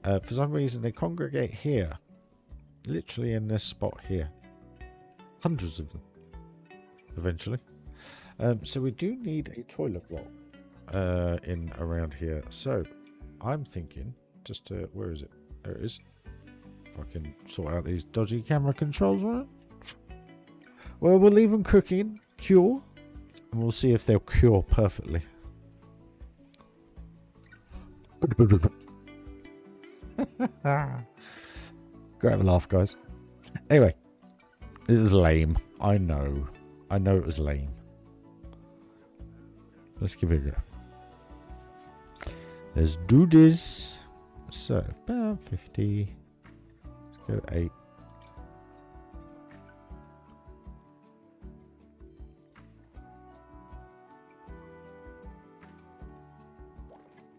For some reason, they congregate here. Literally in this spot here. Hundreds of them. Eventually. So we do need a toilet block in around here. So I'm thinking, just where is it? There it is. If I can sort out these dodgy camera controls, right? Well, we'll leave them cooking, cure, and we'll see if they'll cure perfectly. Go have a laugh, guys. Anyway, it was lame. I know it was lame. Let's give it a go. Let's do this. So, about 50. Let's go 8.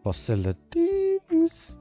Facilities.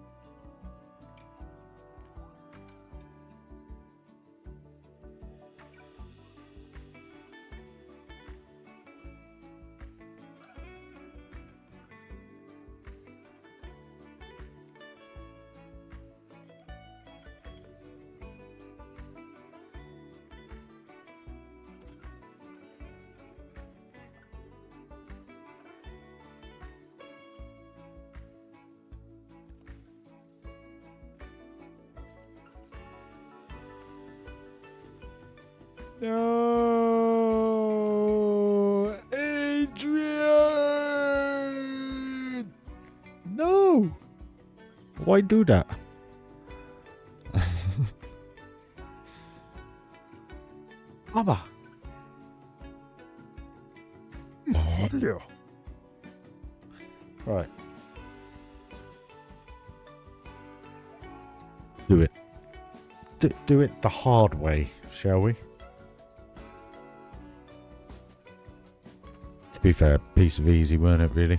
No, Adrian! No! Why do that? Mama! Mario! Right. Do it. Do it the hard way, shall we? To be fair, piece of easy, weren't it, really?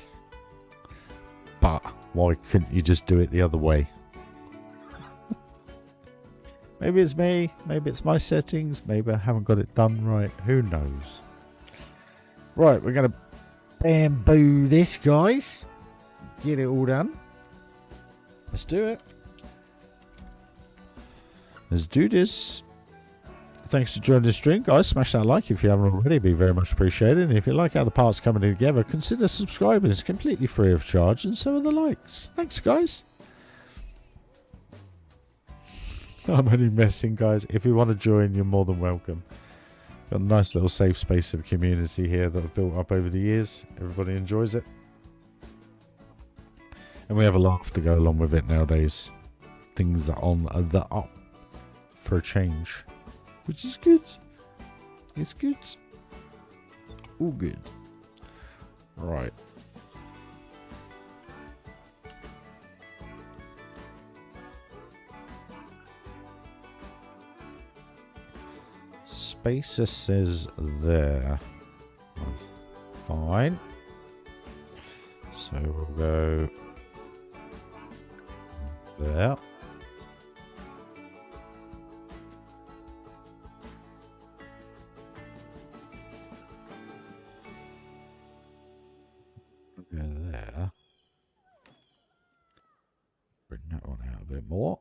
But why couldn't you just do it the other way? Maybe it's me, maybe it's my settings, maybe I haven't got it done right, who knows? Right, we're going to bamboo this, guys. Get it all done. Let's do it. Let's do this. Thanks for joining the stream, guys. Smash that like if you haven't already. It'd be very much appreciated. And if you like how the parts coming together, consider subscribing. It's completely free of charge, and so are the likes. Thanks, guys. I'm only messing, guys. If you want to join, you're more than welcome. Got a nice little safe space of community here that I've built up over the years. Everybody enjoys it. And we have a laugh to go along with it nowadays. Things are on the up for a change. Which is good. It's good. All good. Right. Spacer says there. Fine. So we'll go there. Go there. Bring that one out a bit more.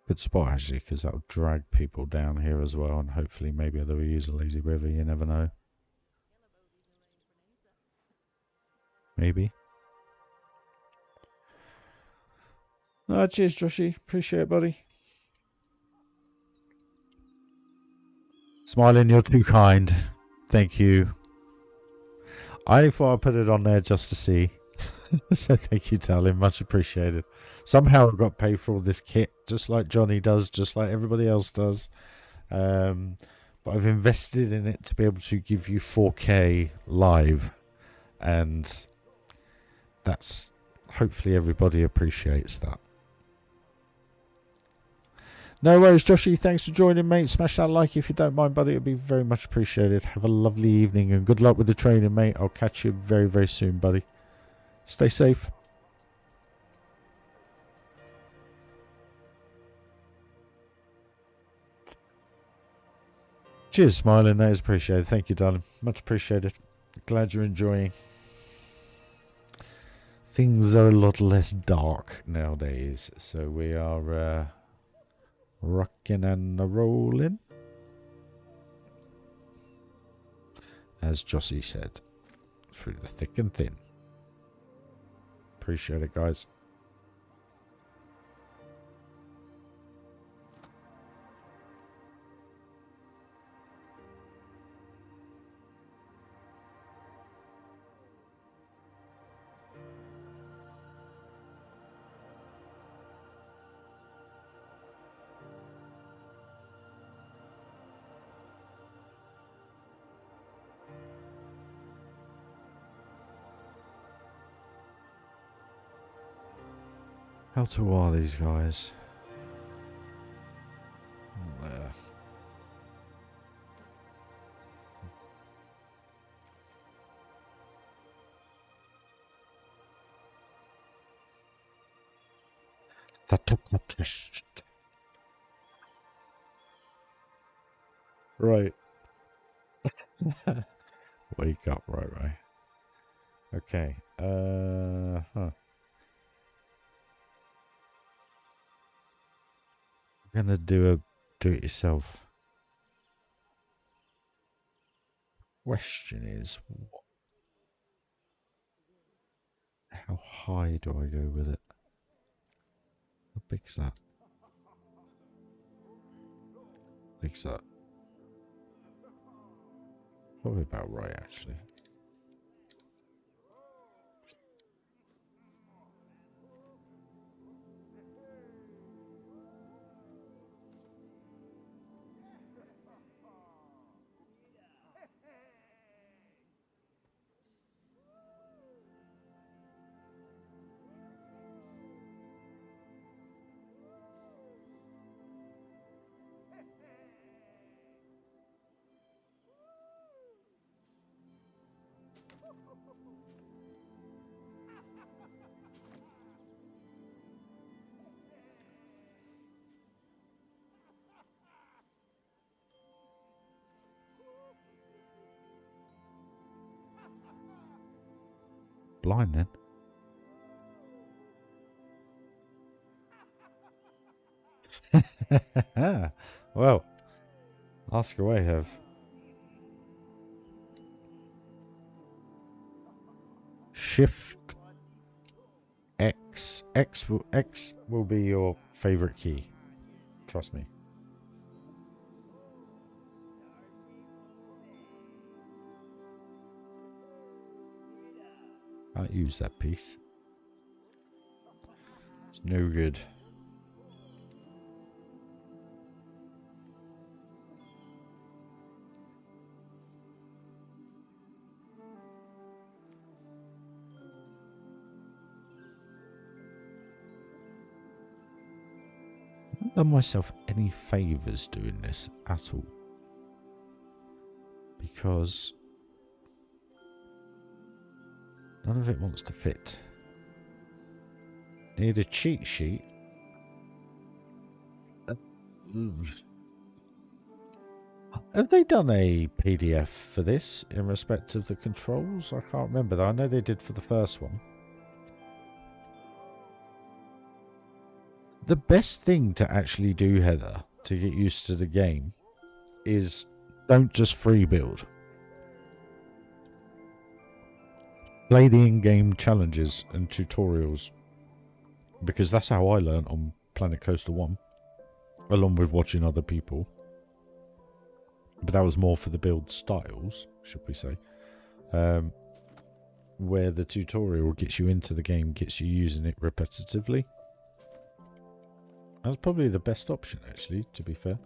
Good spot actually, because that'll drag people down here as well, and hopefully maybe they'll use a lazy river, you never know. Maybe. Cheers, Joshy. Appreciate it, buddy. Smiling, you're too kind. Thank you. I only thought I'd put it on there just to see. So thank you, darling. Much appreciated. Somehow I got paid for all this kit, just like Johnny does, just like everybody else does. But I've invested in it to be able to give you 4K live. And that's... hopefully everybody appreciates that. No worries, Joshy. Thanks for joining, mate. Smash that like if you don't mind, buddy. It'd be very much appreciated. Have a lovely evening and good luck with the training, mate. I'll catch you very, very soon, buddy. Stay safe. Cheers, Smiling. That is appreciated. Thank you, darling. Much appreciated. Glad you're enjoying. Things are a lot less dark nowadays, so we are rocking and rolling, as Jossie said, through the thick and thin. Appreciate it, guys. How tall are these guys? Oh, there. Right. Wake up, RyRy. Okay. I'm gonna do it yourself. Question is, how high do I go with it? How big's that? Big's that? Probably about right, actually. Blind then. Well, ask away, Hev. Shift X. X will be your favorite key. Trust me. Can't use that piece. It's no good. I haven't done myself any favours doing this at all. Because none of it wants to fit. Need a cheat sheet. Have they done a PDF for this in respect of the controls? I can't remember though. I know they did for the first one. The best thing to actually do, Heather, to get used to the game is don't just free build. Play the in-game challenges and tutorials. Because that's how I learned on Planet Coaster 1. Along with watching other people. But that was more for the build styles, should we say. Where the tutorial gets you into the game, gets you using it repetitively. That's probably the best option, actually, to be fair.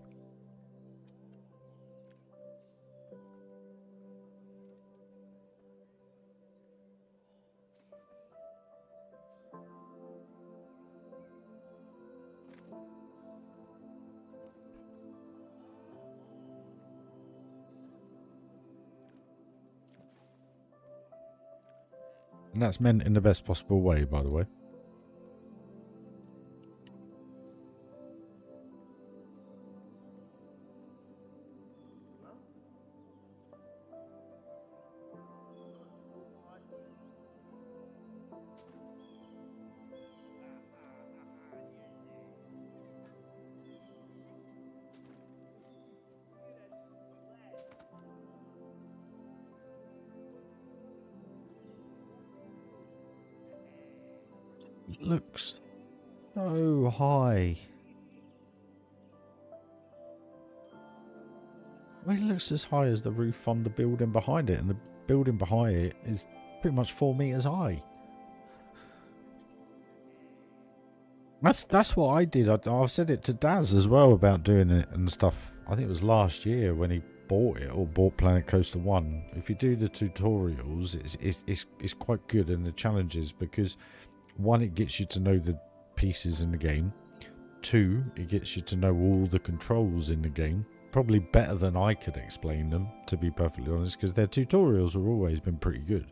And that's meant in the best possible way, by the way. It looks so high. I mean, it looks as high as the roof on the building behind it, and the building behind it is pretty much 4 meters high. That's what I did. I've said it to Daz as well about doing it and stuff. I think it was last year when he bought it, or bought Planet Coaster 1. If you do the tutorials, it's quite good, and the challenges, because one, it gets you to know pieces in the game. 2, it gets you to know all the controls in the game. Probably better than I could explain them, to be perfectly honest, because their tutorials have always been pretty good.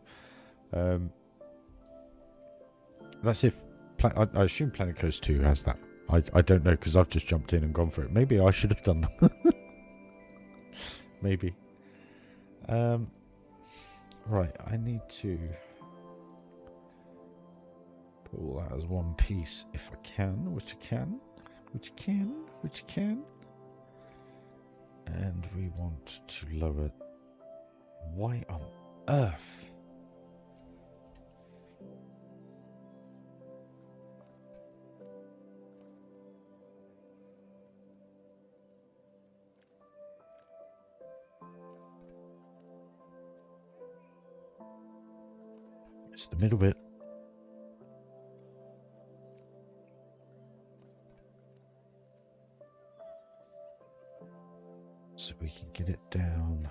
That's if... I assume Planet Coast 2 has that. I don't know, because I've just jumped in and gone for it. Maybe I should have done that. Maybe. Right, I need to put all that as one piece if I can, which I can. And we want to lower... Why on earth? It's the middle bit. So we can get it down.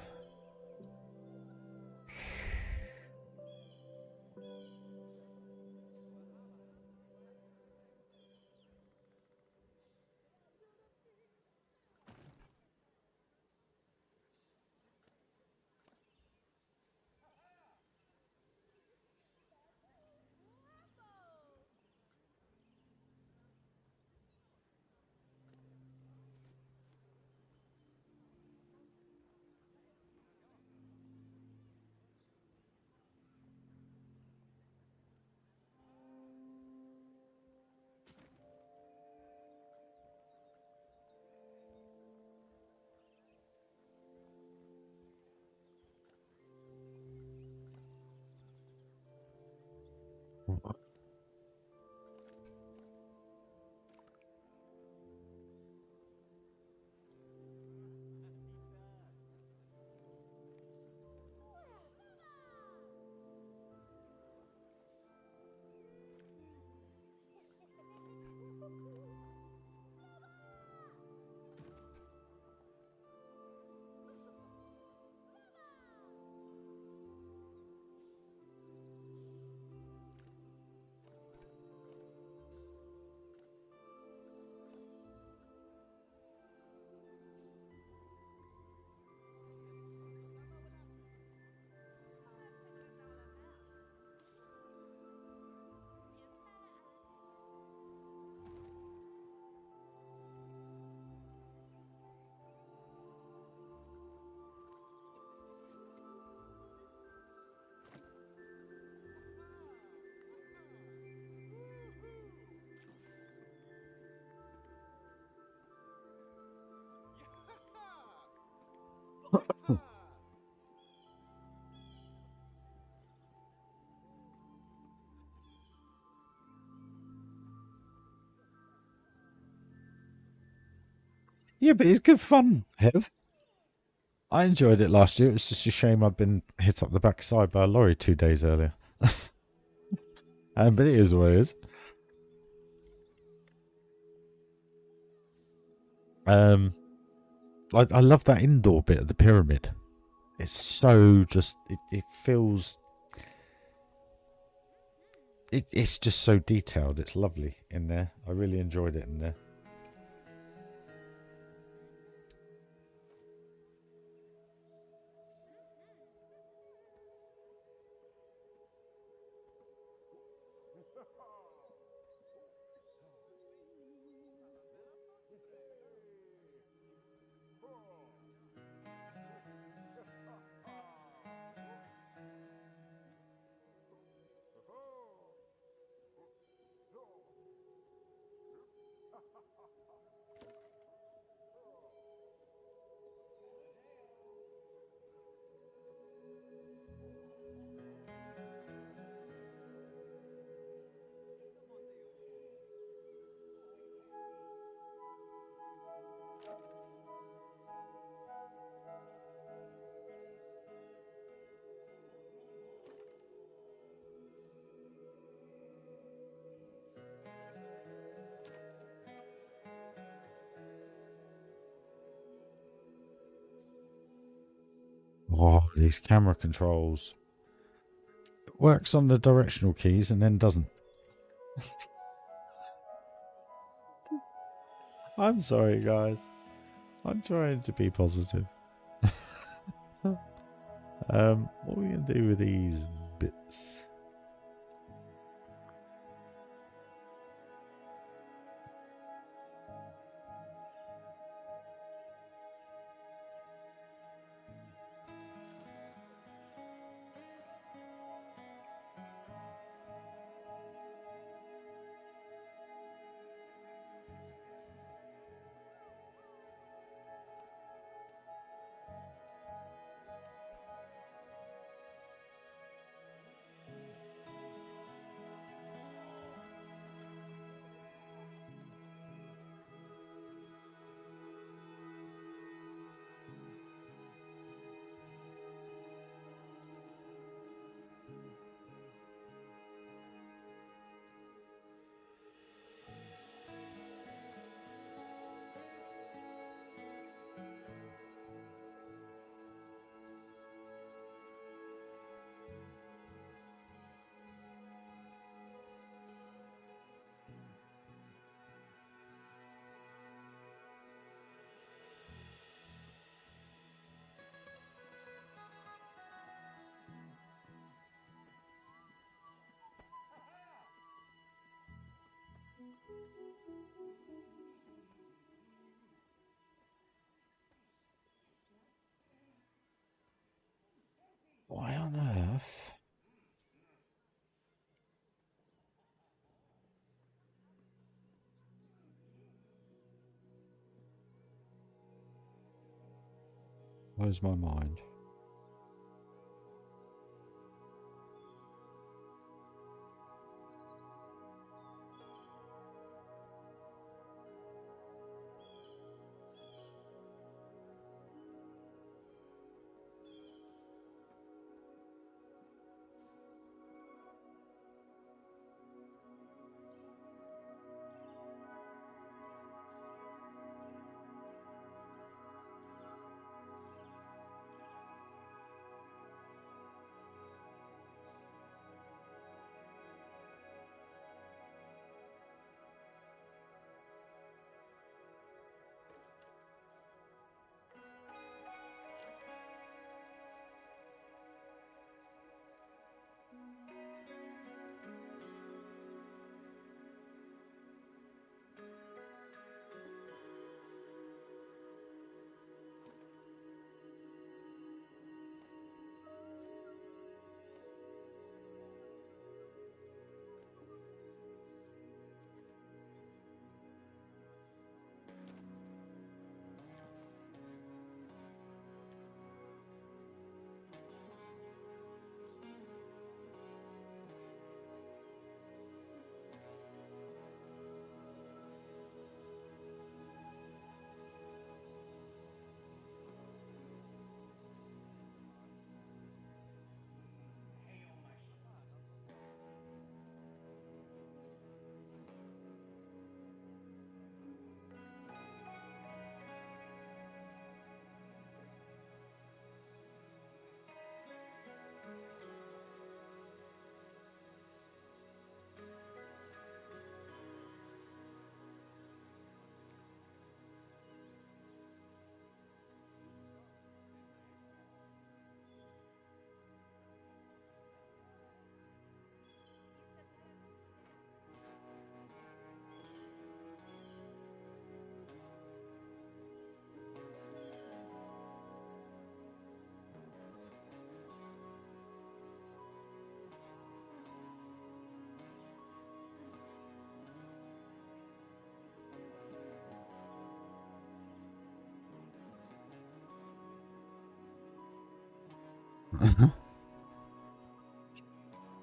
Yeah, but it's good fun, Hev. I enjoyed it last year. It's just a shame I've been hit up the backside by a lorry 2 days earlier. But it is what it is. I love that indoor bit of the pyramid. It's so just... It feels... It's just so detailed. It's lovely in there. I really enjoyed it in there. Oh, these camera controls. It works on the directional keys and then doesn't. I'm sorry, guys. I'm trying to be positive. What are we going to do with these bits? Why on earth? Blows my mind.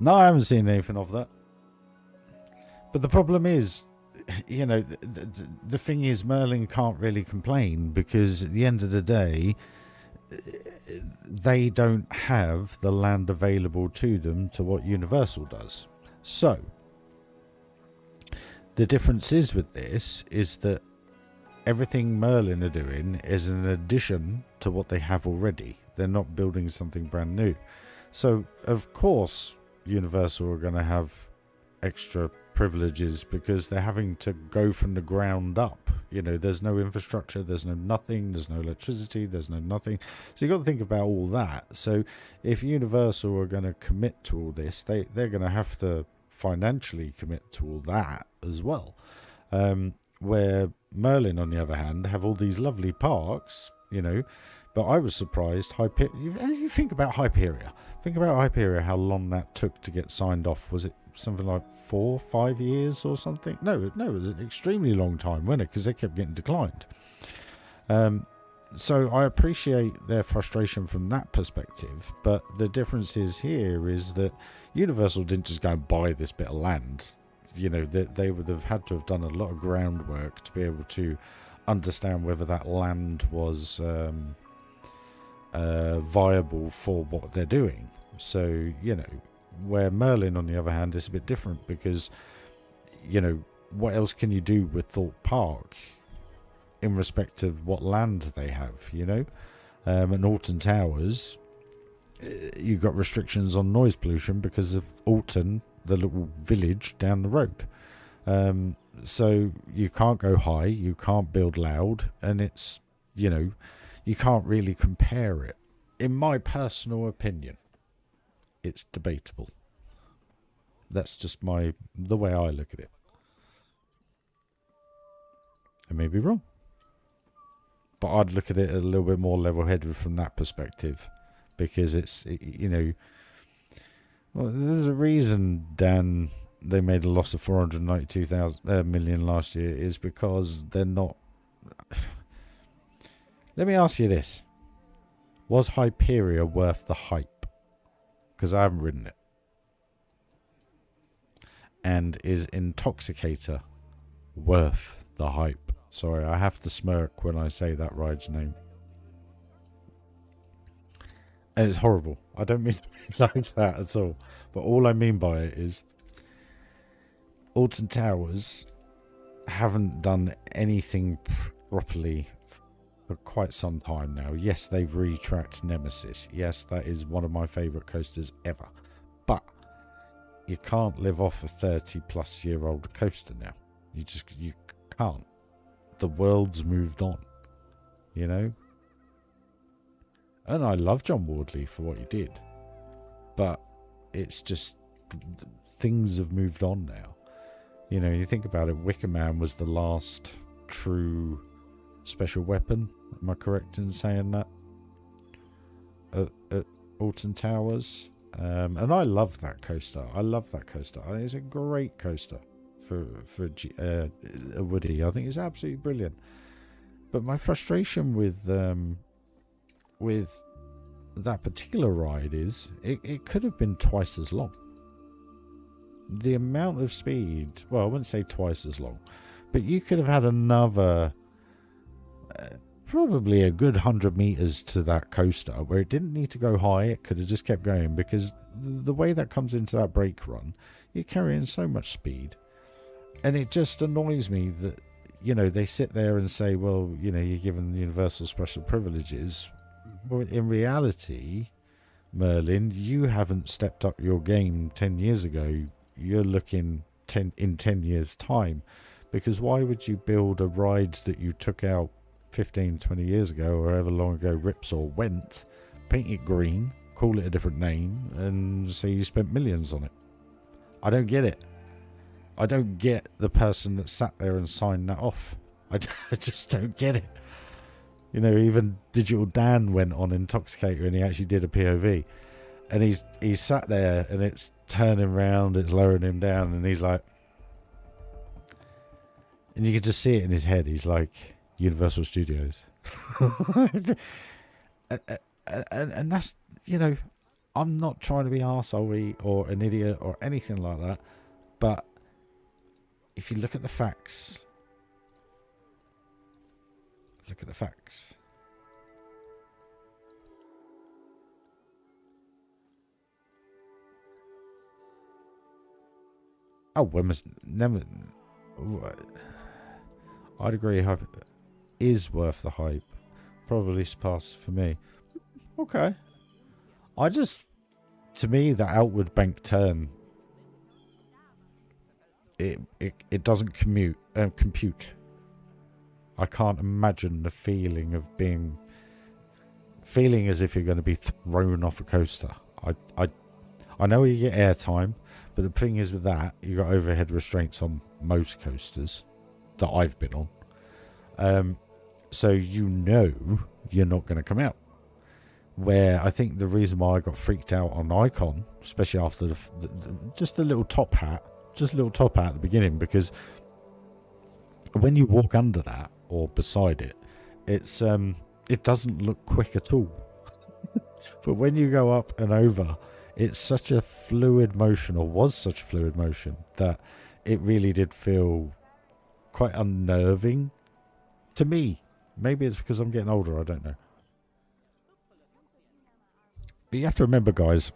No, I haven't seen anything of that. But the problem is, you know, the thing is, Merlin can't really complain because at the end of the day, they don't have the land available to them to what Universal does. So, the difference is with this is that everything Merlin are doing is an addition to what they have already. They're not building something brand new. So, of course, Universal are going to have extra privileges because they're having to go from the ground up, You know, there's no infrastructure, there's no nothing, there's no electricity, there's no nothing. So you've got to think about all that. So if Universal are going to commit to all this, they're going to have to financially commit to all that as well. Where Merlin, on the other hand, have all these lovely parks, you know. But I was surprised. You think about Hyperia. Think about Hyperia, how long that took to get signed off. Was it something like 4 or 5 years or something? No, it was an extremely long time, wasn't it? Because they kept getting declined. So I appreciate their frustration from that perspective. But the difference here is that Universal didn't just go and buy this bit of land. You know, they would have had to have done a lot of groundwork to be able to understand whether that land was viable for what they're doing. So, you know, where Merlin, on the other hand, is a bit different because, you know, what else can you do with Thorpe Park in respect of what land they have, you know? And Alton Towers, you've got restrictions on noise pollution because of Alton, the little village down the road. So you can't go high, you can't build loud, and it's, you know, you can't really compare it. In my personal opinion, it's debatable. That's just the way I look at it. I may be wrong, but I'd look at it a little bit more level-headed from that perspective, because you know, well, there's a reason, Dan, they made a loss of 492 million last year, is because they're not. Let me ask you this: was Hyperia worth the hype? Because I haven't ridden it. And is Intoxicator worth the hype? Sorry, I have to smirk when I say that ride's name. And it's horrible. I don't mean to be like that at all. But all I mean by it is Alton Towers haven't done anything properly for quite some time now. Yes, they've retracked Nemesis. Yes, that is one of my favourite coasters ever. But you can't live off a 30+ year old coaster now. You can't. The world's moved on, you know. And I love John Wardley for what he did, but it's just things have moved on now. You know, you think about it, Wicker Man was the last true special weapon. Am I correct in saying that? At Alton Towers. And I love that coaster. I think it's a great coaster for a Woody. I think it's absolutely brilliant. But my frustration with that particular ride is it could have been twice as long. The amount of speed, well, I wouldn't say twice as long, but you could have had another probably a good 100 meters to that coaster where it didn't need to go high. It could have just kept going, because the way that comes into that brake run, you're carrying so much speed, and it just annoys me that, you know, they sit there and say, well, you know, you're given Universal special privileges. Well, in reality, Merlin, you haven't stepped up your game 10 years ago. You're looking in 10 years time, because why would you build a ride that you took out 15, 20 years ago, or however long ago Ripsaw went, paint it green, call it a different name, and say you spent millions on it? I don't get it. I don't get the person that sat there and signed that off. I just don't get it. You know, even Digital Dan went on Intoxicator and he actually did a POV, and he's sat there and it's turning round, it's lowering him down, and he's like, and you can just see it in his head, he's like, Universal Studios. and that's, you know, I'm not trying to be arsehole-y or an idiot or anything like that, but if you look at the facts, oh, I'd agree, hype is worth the hype, probably surpassed for me. Okay, to me, that outward bank turn, it doesn't compute. I can't imagine the feeling of feeling as if you're going to be thrown off a coaster. I know you get airtime, but the thing is with that, you got overhead restraints on most coasters that I've been on. So you know you're not going to come out. Where I think the reason why I got freaked out on Icon, especially after just the little top hat, at the beginning, because when you walk under that or beside it, it doesn't look quick at all. But when you go up and over, it's such a fluid motion, or was such a fluid motion, that it really did feel quite unnerving to me. Maybe it's because I'm getting older, I don't know. But you have to remember, guys,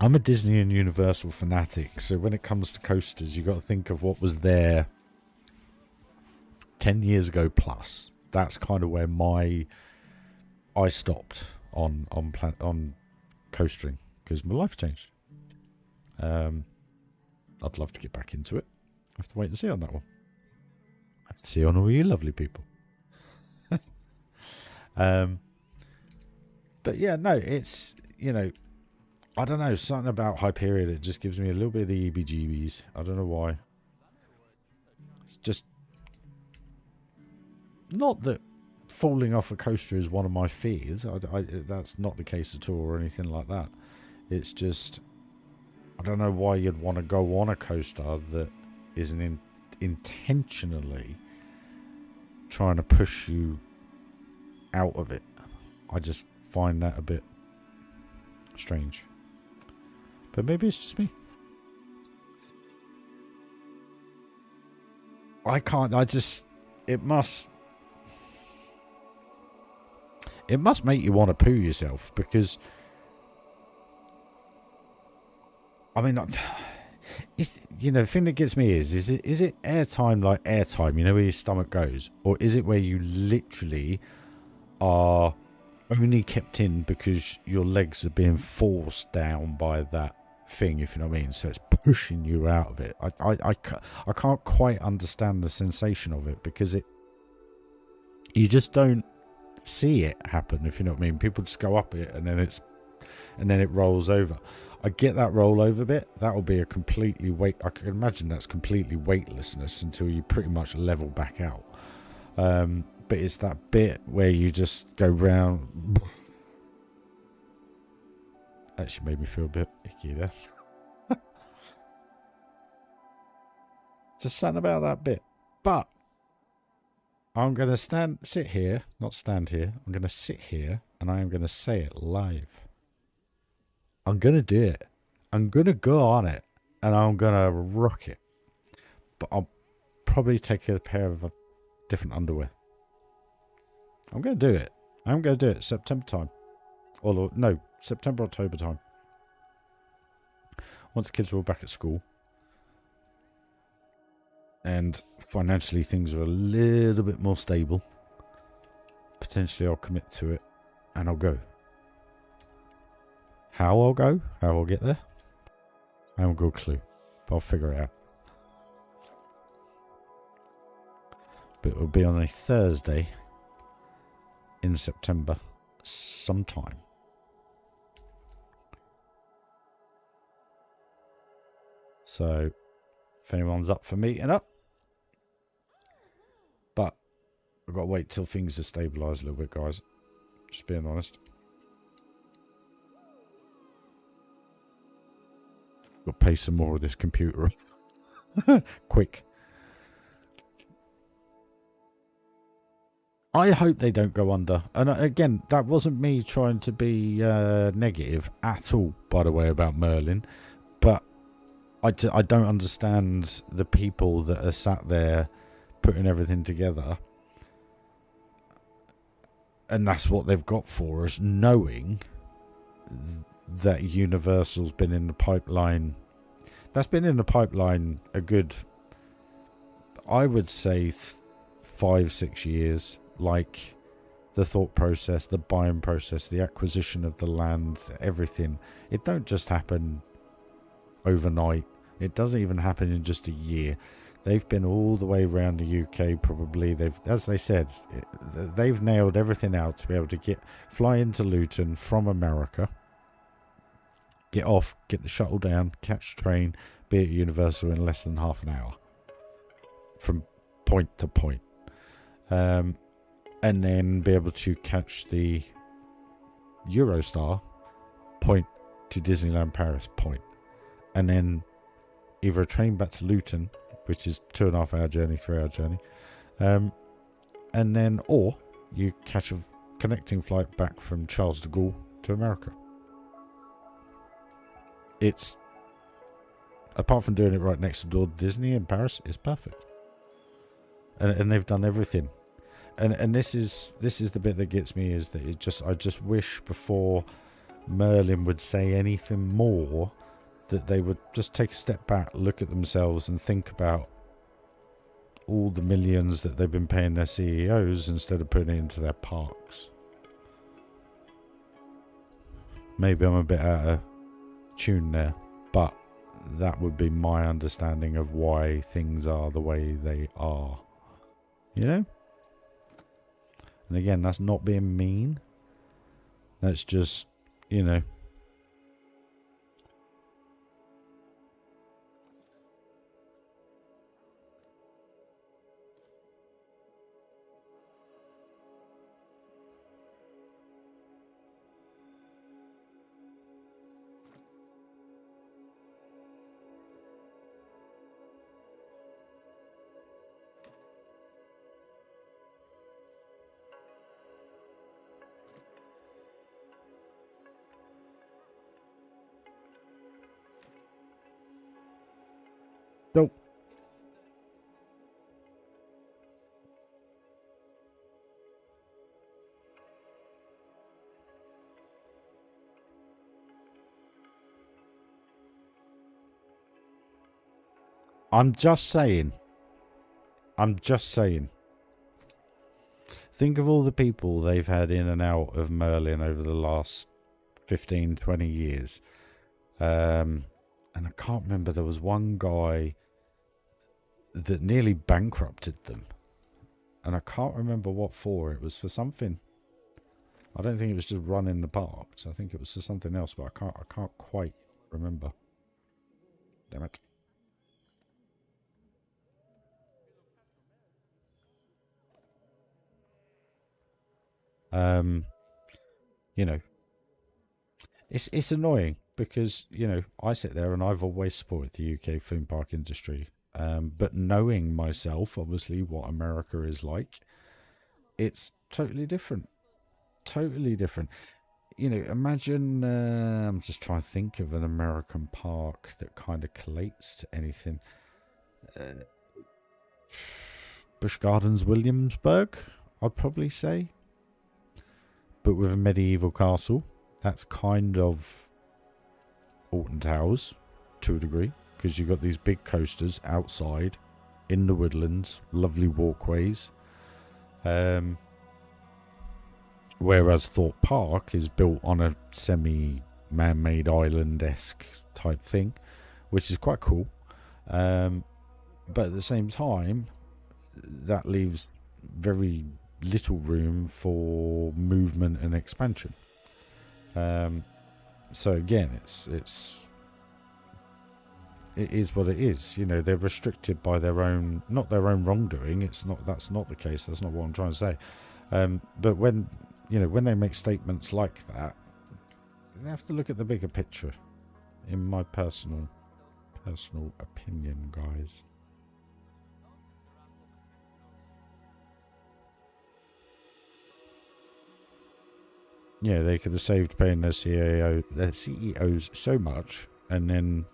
I'm a Disney and Universal fanatic, so when it comes to coasters, you got to think of what was there 10 years ago plus. That's kind of where I stopped on coastering, because my life changed. I'd love to get back into it. I have to wait and see on that one. I have to see on all you lovely people. But yeah, no, it's, you know, I don't know, something about Hyperion, it just gives me a little bit of the EBGBs. I don't know why. It's just not that falling off a coaster is one of my fears. That's not the case at all, or anything like that. It's just, I don't know why you'd want to go on a coaster that isn't intentionally trying to push you out of it. I just find that a bit strange. But maybe it's just me. It must make you want to poo yourself, because I mean, you know, the thing that gets me is it airtime, like airtime, you know, where your stomach goes, or is it where you literally are only kept in because your legs are being forced down by that thing, if you know what I mean? So it's pushing you out of it. I can't quite understand the sensation of it, because you just don't see it happen, if you know what I mean. People just go up it and then it rolls over. I get that rollover bit. That'll be a completely I can imagine that's completely weightlessness until you pretty much level back out. But it's that bit where you just go round. Actually made me feel a bit icky there. Just something about that bit. But I'm going to sit here, not stand here. I'm going to sit here and I am going to say it live. I'm going to do it. I'm going to go on it and I'm going to rock it. But I'll probably take a pair of different underwear. I'm going to do it. I'm going to do it September time. Or no, September, October time. Once the kids are all back at school. And financially things are a little bit more stable. Potentially I'll commit to it. And I'll go. How I'll go, how I'll get there, I haven't got a clue, but I'll figure it out. But it will be on a Thursday in September sometime. So if anyone's up for meeting up, but I've got to wait till things are stabilised a little bit, guys. Just being honest. Got to pay some more of this computer. Quick. I hope they don't go under. And again, that wasn't me trying to be negative at all, by the way, about Merlin. But I don't understand the people that are sat there putting everything together. And that's what they've got for us, knowing that Universal's been in the pipeline. That's been in the pipeline a good, I would say, 5-6 years. Like the thought process, the buying process, the acquisition of the land, everything. It don't just happen overnight. It doesn't even happen in just a year. They've been all the way around the UK. Probably they've, as they said, they've nailed everything out to be able to fly into Luton from America, get off, get the shuttle down, catch train, be at Universal in less than half an hour from point to point, and then be able to catch the Eurostar point to Disneyland Paris point, and then either a train back to Luton, which is 2.5 hour journey, 3-hour journey, and then, or you catch a connecting flight back from Charles de Gaulle to America. It's, apart from doing it right next door to Disney in Paris, it's perfect. And they've done everything. And this is the bit that gets me, is that I just wish before Merlin would say anything more, that they would just take a step back, look at themselves, and think about all the millions that they've been paying their CEOs instead of putting it into their parks. Maybe I'm a bit out of tune there, but that would be my understanding of why things are the way they are. You know? And again, that's not being mean. That's just, you know. Nope. I'm just saying. Think of all the people they've had in and out of Merlin over the last 15, 20 years. And I can't remember, there was one guy that nearly bankrupted them. And I can't remember what for. It was for something. I don't think it was just running the parks. I think it was for something else, but I can't quite remember. Damn it. You know, it's annoying because, you know, I sit there and I've always supported the UK theme park industry. But knowing myself, obviously, what America is like, it's totally different. Totally different. You know, imagine, I'm just trying to think of an American park that kind of collates to anything. Busch Gardens, Williamsburg, I'd probably say. But with a medieval castle. That's kind of Alton Towers, to a degree. Because you've got these big coasters outside, in the woodlands, lovely walkways. Whereas Thorpe Park is built on a semi-man-made island-esque type thing, which is quite cool. But at the same time, that leaves very little room for movement and expansion. So again, it is what it is. You know, they're restricted by their own, not their own wrongdoing. That's not the case. That's not what I'm trying to say. But when, you know, when they make statements like that, they have to look at the bigger picture, in my personal opinion, guys. Yeah, they could have saved paying their CEOs so much, and then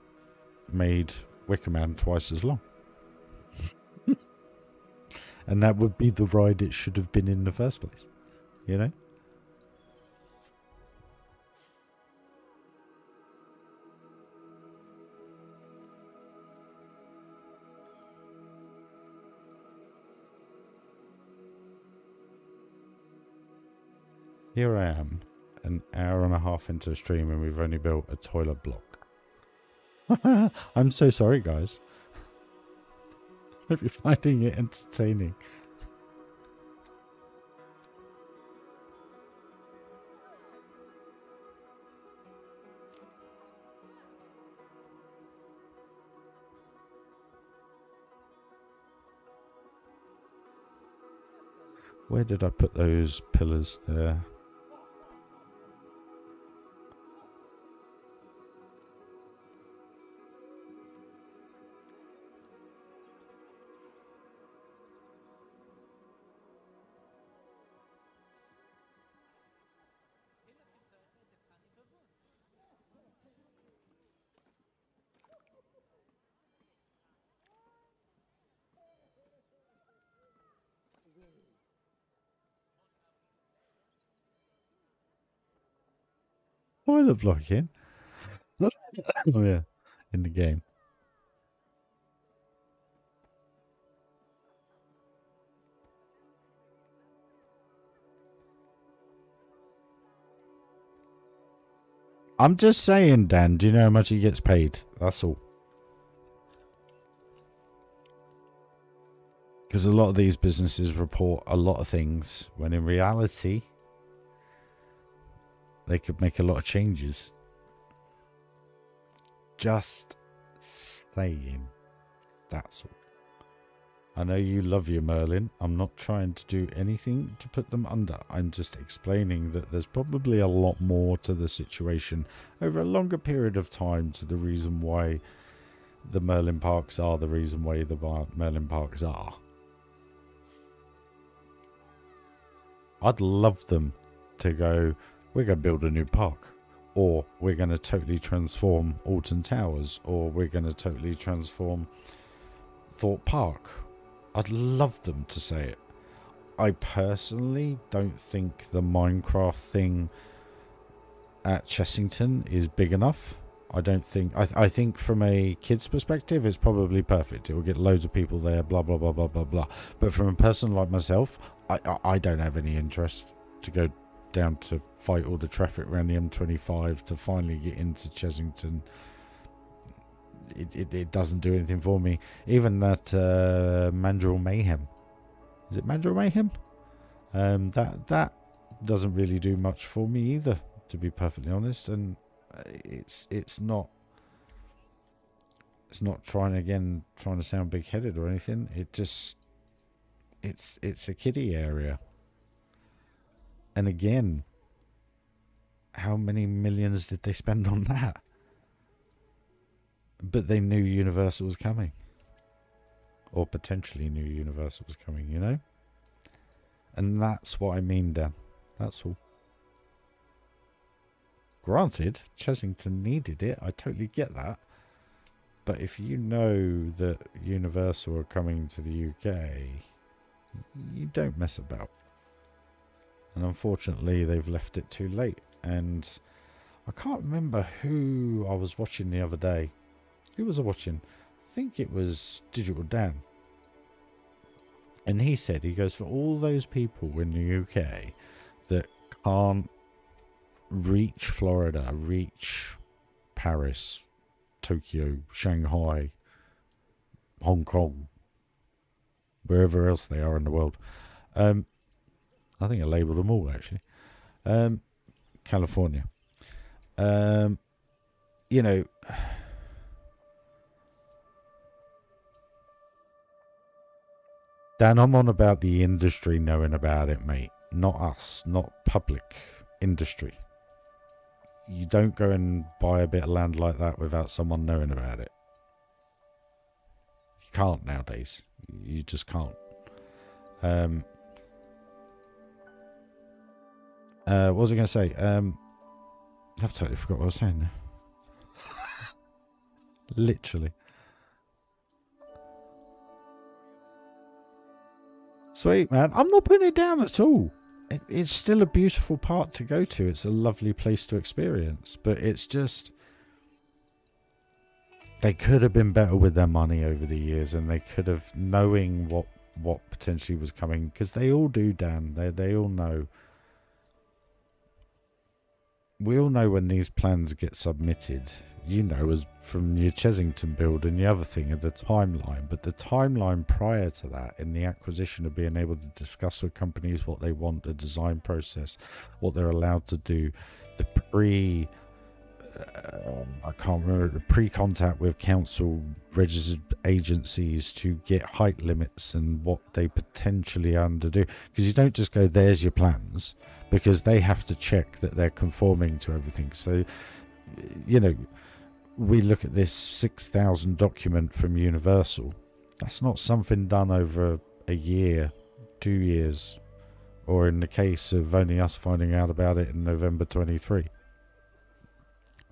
made Wicker Man twice as long. And that would be the ride it should have been in the first place, you know? Here I am, an hour and a half into the stream, and we've only built a toilet block. I'm so sorry, guys. Hope you're finding it entertaining. Where did I put those pillars there? Toilet blocking? Oh yeah, in the game. I'm just saying, Dan, do you know how much he gets paid? That's all. Because a lot of these businesses report a lot of things, when in reality, they could make a lot of changes. Just saying. That's all. I know you love your Merlin. I'm not trying to do anything to put them under. I'm just explaining that there's probably a lot more to the situation over a longer period of time to the reason why the Merlin parks are the reason why the Merlin parks are. I'd love them to go, we're going to build a new park. Or we're going to totally transform Alton Towers. Or we're going to totally transform Thorpe Park. I'd love them to say it. I personally don't think the Minecraft thing at Chessington is big enough. I don't think... I think from a kid's perspective, it's probably perfect. It will get loads of people there, blah, blah, blah, blah, blah, blah. But from a person like myself, I don't have any interest to go down to fight all the traffic around the M25 to finally get into Chessington. It doesn't do anything for me. Even that Mandrill Mayhem. Is it Mandrill Mayhem? That doesn't really do much for me either, to be perfectly honest. And it's not trying to sound big-headed or anything. It just it's a kiddie area. And again, how many millions did they spend on that? But they knew Universal was coming. Or potentially knew Universal was coming, you know? And that's what I mean, Dan. That's all. Granted, Chessington needed it. I totally get that. But if you know that Universal are coming to the UK, you don't mess about. And unfortunately, they've left it too late. And I can't remember who I was watching the other day. Who was I watching? I think it was Digital Dan. And he said, he goes, for all those people in the UK that can't reach Florida, reach Paris, Tokyo, Shanghai, Hong Kong, wherever else they are in the world. I think I labelled them all, actually. California. You know... Dan, I'm on about the industry knowing about it, mate. Not us, not public industry. You don't go and buy a bit of land like that without someone knowing about it. You can't nowadays. You just can't. What was I going to say? I've totally forgot what I was saying now. Literally. Sweet, man. I'm not putting it down at all. It's still a beautiful park to go to. It's a lovely place to experience. But it's just... They could have been better with their money over the years. And they could have... Knowing what potentially was coming. Because they all do, Dan. They all know. We all know when these plans get submitted. you know, as from your Chesington build and the other thing of the timeline, but the timeline prior to that in the acquisition of being able to discuss with companies what they want, the design process, what they're allowed to do, the I can't remember, the pre-contact with council registered agencies to get height limits and what they potentially underdo, because you don't just go, there's your plans, because they have to check that they're conforming to everything. So, you know, we look at this 6,000 document from Universal. That's not something done over a year, 2 years, or in the case of only us finding out about it in November 23.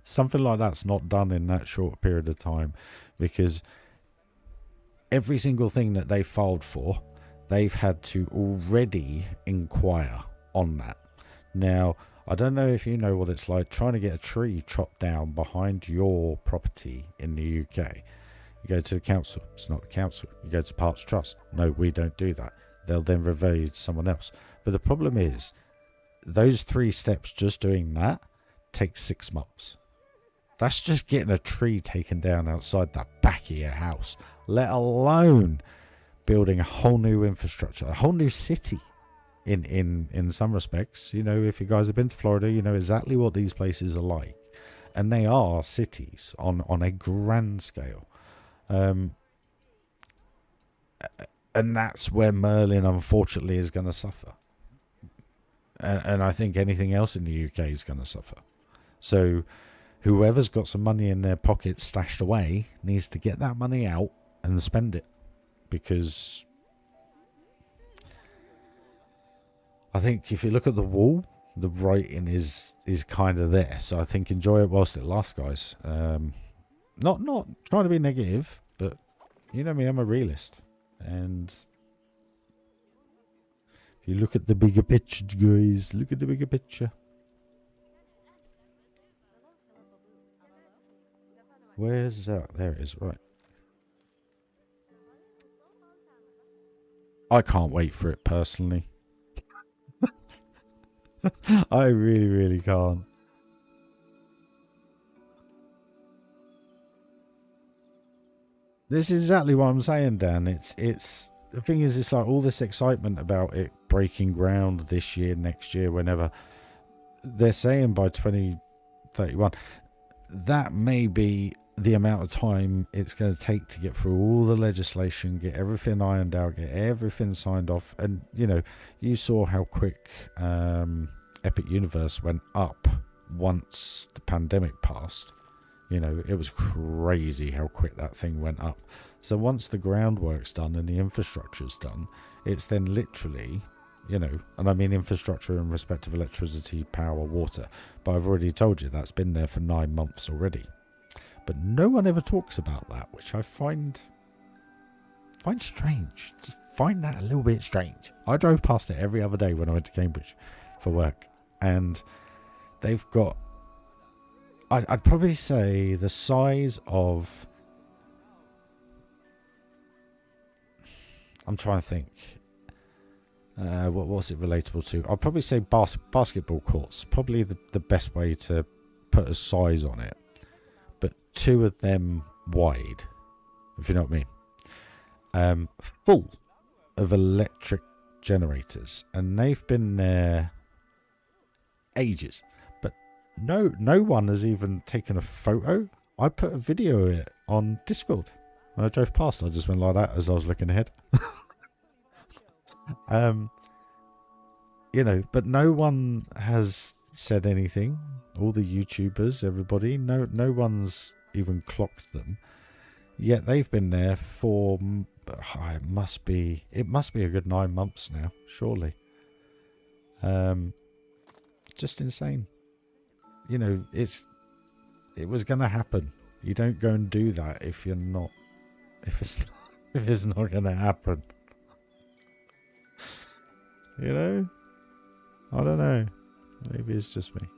Something like that's not done in that short period of time, because every single thing that they filed for, they've had to already inquire on that. Now, I don't know if you know what it's like trying to get a tree chopped down behind your property in the UK. You go to the council. It's not the council. You go to Parks Trust. No, we don't do that. They'll then refer you to someone else. But the problem is, those 3 steps, just doing that, takes 6 months. That's just getting a tree taken down outside the back of your house, let alone building a whole new infrastructure, a whole new city. In some respects, you know, if you guys have been to Florida, you know exactly what these places are like, and they are cities on a grand scale, and that's where Merlin unfortunately is going to suffer, and I think anything else in the UK is going to suffer. So whoever's got some money in their pocket stashed away needs to get that money out and spend it, because I think if you look at the wall, the writing is kind of there. So I think enjoy it whilst it lasts, guys. Not trying to be negative, but you know me, I'm a realist. And if you look at the bigger picture, guys, look at the bigger picture. Where's that? There it is, right. I can't wait for it personally. I really, really can't. This is exactly what I'm saying, Dan. It's the thing is, it's like all this excitement about it breaking ground this year, next year, whenever. They're saying by 2031. That may be the amount of time it's going to take to get through all the legislation, get everything ironed out, get everything signed off. And, you know, you saw how quick Epic Universe went up once the pandemic passed. You know, it was crazy how quick that thing went up. So once the groundwork's done and the infrastructure's done, it's then literally, you know, and I mean infrastructure in respect of electricity, power, water. But I've already told you that's been there for 9 months already. But no one ever talks about that, which I find strange. Just find that a little bit strange. I drove past it every other day when I went to Cambridge for work, and they've got, I'd probably say the size of, I'm trying to think, what's it relatable to? I'll probably say basketball courts, probably the best way to put a size on it. But 2 of them wide, if you know what I mean. Full of electric generators, and they've been there ages. But no one has even taken a photo. I put a video of it on Discord. When I drove past, I just went like that as I was looking ahead. You know, but no one has said anything. All the YouTubers, everybody, no one's even clocked them. Yet they've been there for, it must be a good 9 months now, surely. Just insane. You know, it was gonna happen. You don't go and do that if it's not gonna happen. You know? I don't know. Maybe it's just me.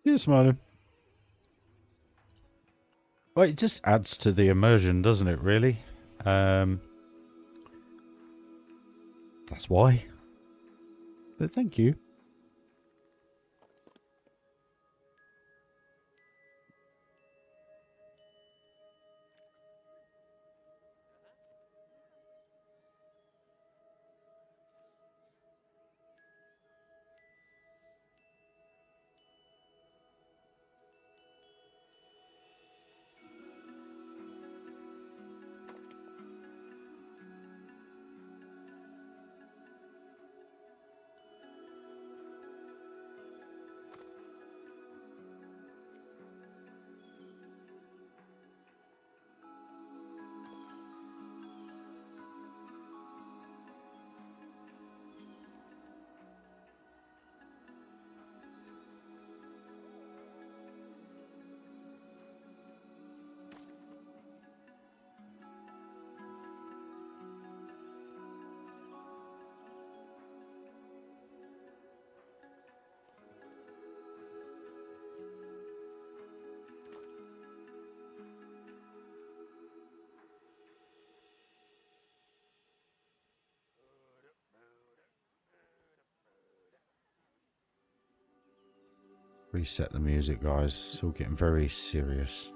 You're smiling. Well, it just adds to the immersion, doesn't it, really? That's why. But thank you. Reset the music, guys. It's all getting very serious.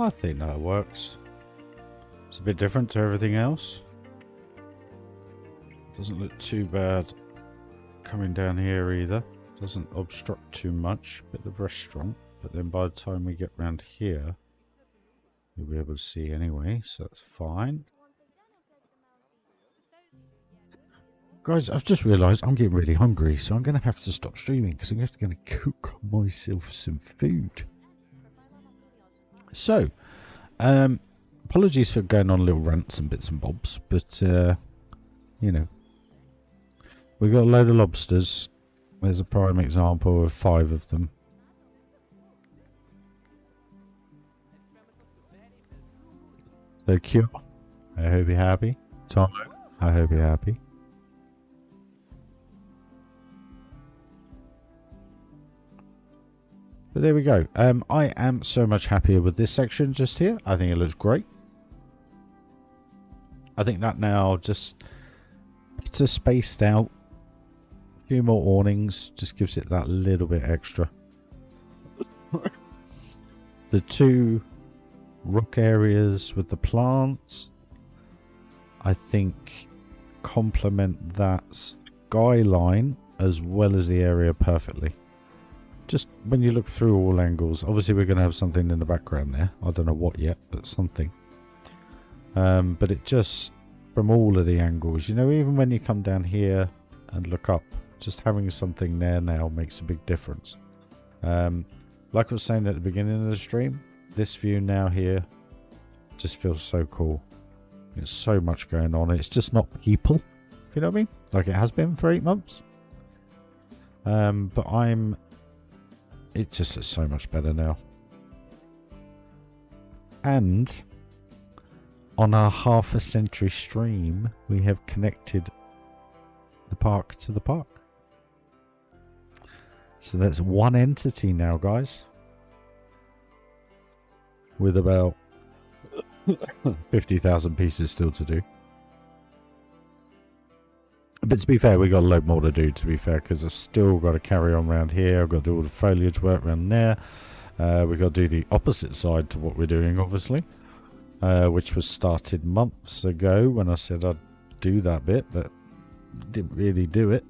I think that works. It's a bit different to everything else. Doesn't look too bad coming down here either. Doesn't obstruct too much with the restaurant. But then by the time we get round here, you'll be able to see anyway, so that's fine. Guys, I've just realised I'm getting really hungry, so I'm going to have to stop streaming because I'm going to cook myself some food. So, apologies for going on little rants and bits and bobs, but, you know, we've got a load of lobsters. There's a prime example of 5 of them. So cute. I hope you're happy. Tom, I hope you're happy. But there we go. I am so much happier with this section just here. I think it looks great. I think that now just it's a spaced out. A few more awnings just gives it that little bit extra. The 2 rock areas with the plants, I think, complement that skyline as well as the area perfectly. Just when you look through all angles, obviously we're going to have something in the background there. I don't know what yet, but something. But it just, from all of the angles, you know, even when you come down here and look up, just having something there now makes a big difference. Like I was saying at the beginning of the stream, this view now here just feels so cool. There's so much going on. It's just not people, if you know what I mean, like it has been for 8 months. But it just is so much better now. And on our half a century stream, we have connected the park to the park. So that's one entity now, guys. With about 50,000 pieces still to do. But to be fair, we got a load more to do, to be fair, because I've still got to carry on around here. I've got to do all the foliage work around there. We've got to do the opposite side to what we're doing, obviously. Which was started months ago when I said I'd do that bit, but didn't really do it.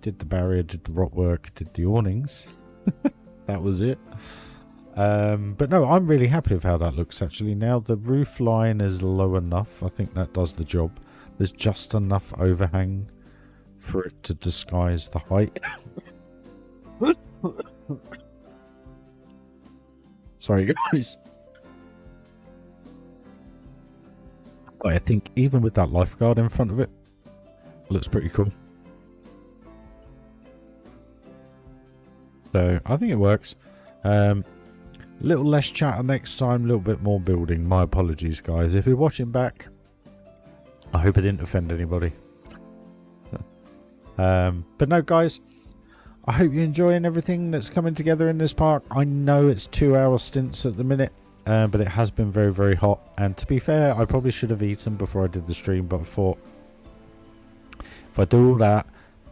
Did the barrier, did the rock work, did the awnings. That was it. But no, I'm really happy with how that looks actually now. The roof line is low enough. I think that does the job. There's just enough overhang for it to disguise the height. Sorry guys. But I think even with that lifeguard in front of it, looks pretty cool. So I think it works. Little less chatter next time, a little bit more building. My apologies guys. If you're watching back, I hope I didn't offend anybody. But no guys, I hope you're enjoying everything that's coming together in this park. I know it's 2-hour stints at the minute, but it has been very, very hot. And to be fair, I probably should have eaten before I did the stream, but I thought if I do all that,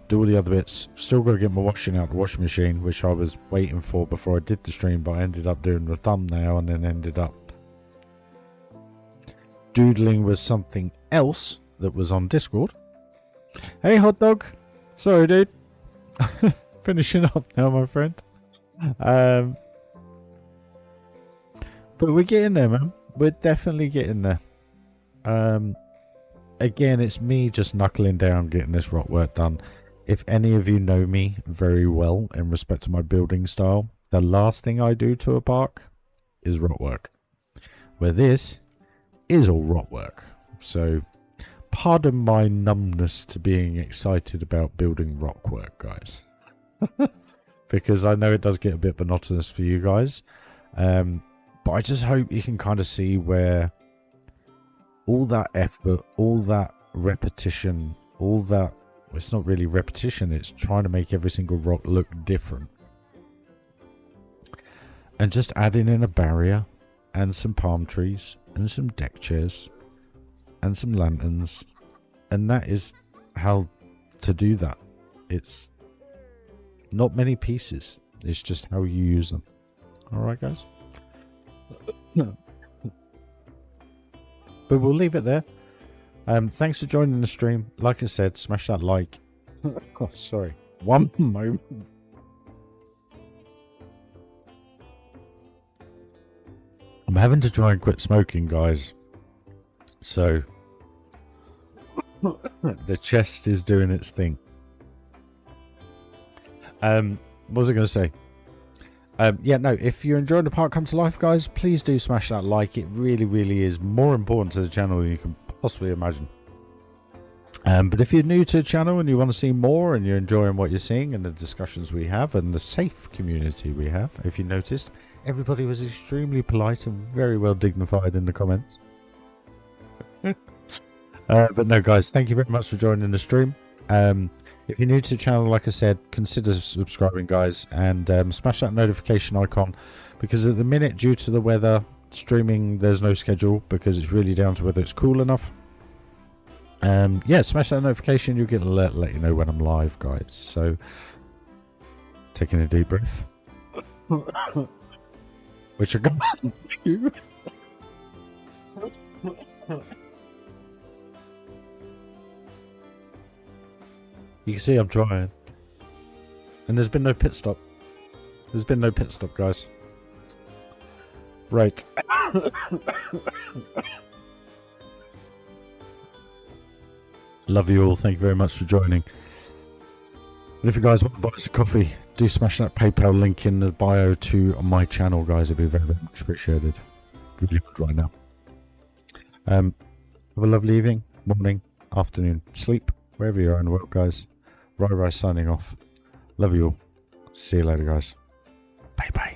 do all the other bits, still got to get my washing out the washing machine, which I was waiting for before I did the stream, but I ended up doing the thumbnail and then ended up doodling with something else that was on Discord. Hey hot dog, sorry dude. Finishing up now, my friend. But we're getting there, man. We're definitely getting there. Again, it's me just knuckling down getting this rock work done. If any of you know me very well in respect to my building style, the last thing I do to a park is rock work, where this is all rock work. So pardon my numbness to being excited about building rock work, guys. Because I know it does get a bit monotonous for you guys. But I just hope you can kind of see where all that effort, all that repetition, all that, well, it's not really repetition, it's trying to make every single rock look different. And just adding in a barrier and some palm trees and some deck chairs and some lanterns. And that is how to do that. It's not many pieces. It's just how you use them. Alright guys? But we'll leave it there. Thanks for joining the stream. Like I said, smash that like. Oh, sorry. One moment. I'm having to try and quit smoking, guys. So the chest is doing its thing. What was I going to say? Yeah, no, if you're enjoying the park come to life, guys, please do smash that like. It really, really is more important to the channel than you can possibly imagine. But if you're new to the channel and you want to see more and you're enjoying what you're seeing and the discussions we have and the safe community we have, if you noticed, everybody was extremely polite and very well dignified in the comments. But no, guys, thank you very much for joining the stream. If you're new to the channel, like I said, consider subscribing, guys, and smash that notification icon, because at the minute, due to the weather, streaming, there's no schedule because it's really down to whether it's cool enough. Yeah, smash that notification. You'll get an alert, let you know when I'm live, guys. So, taking a deep breath, which I'm going to do. You can see I'm trying. And there's been no pit stop. There's been no pit stop, guys. Right. Love you all. Thank you very much for joining. And if you guys want to buy us a coffee, do smash that PayPal link in the bio to my channel, guys. It'd be very, very much appreciated. Really good right now. Have a lovely evening, morning, afternoon, sleep, wherever you are in the world, guys. RyRy signing off. Love you all. See you later, guys. Bye bye.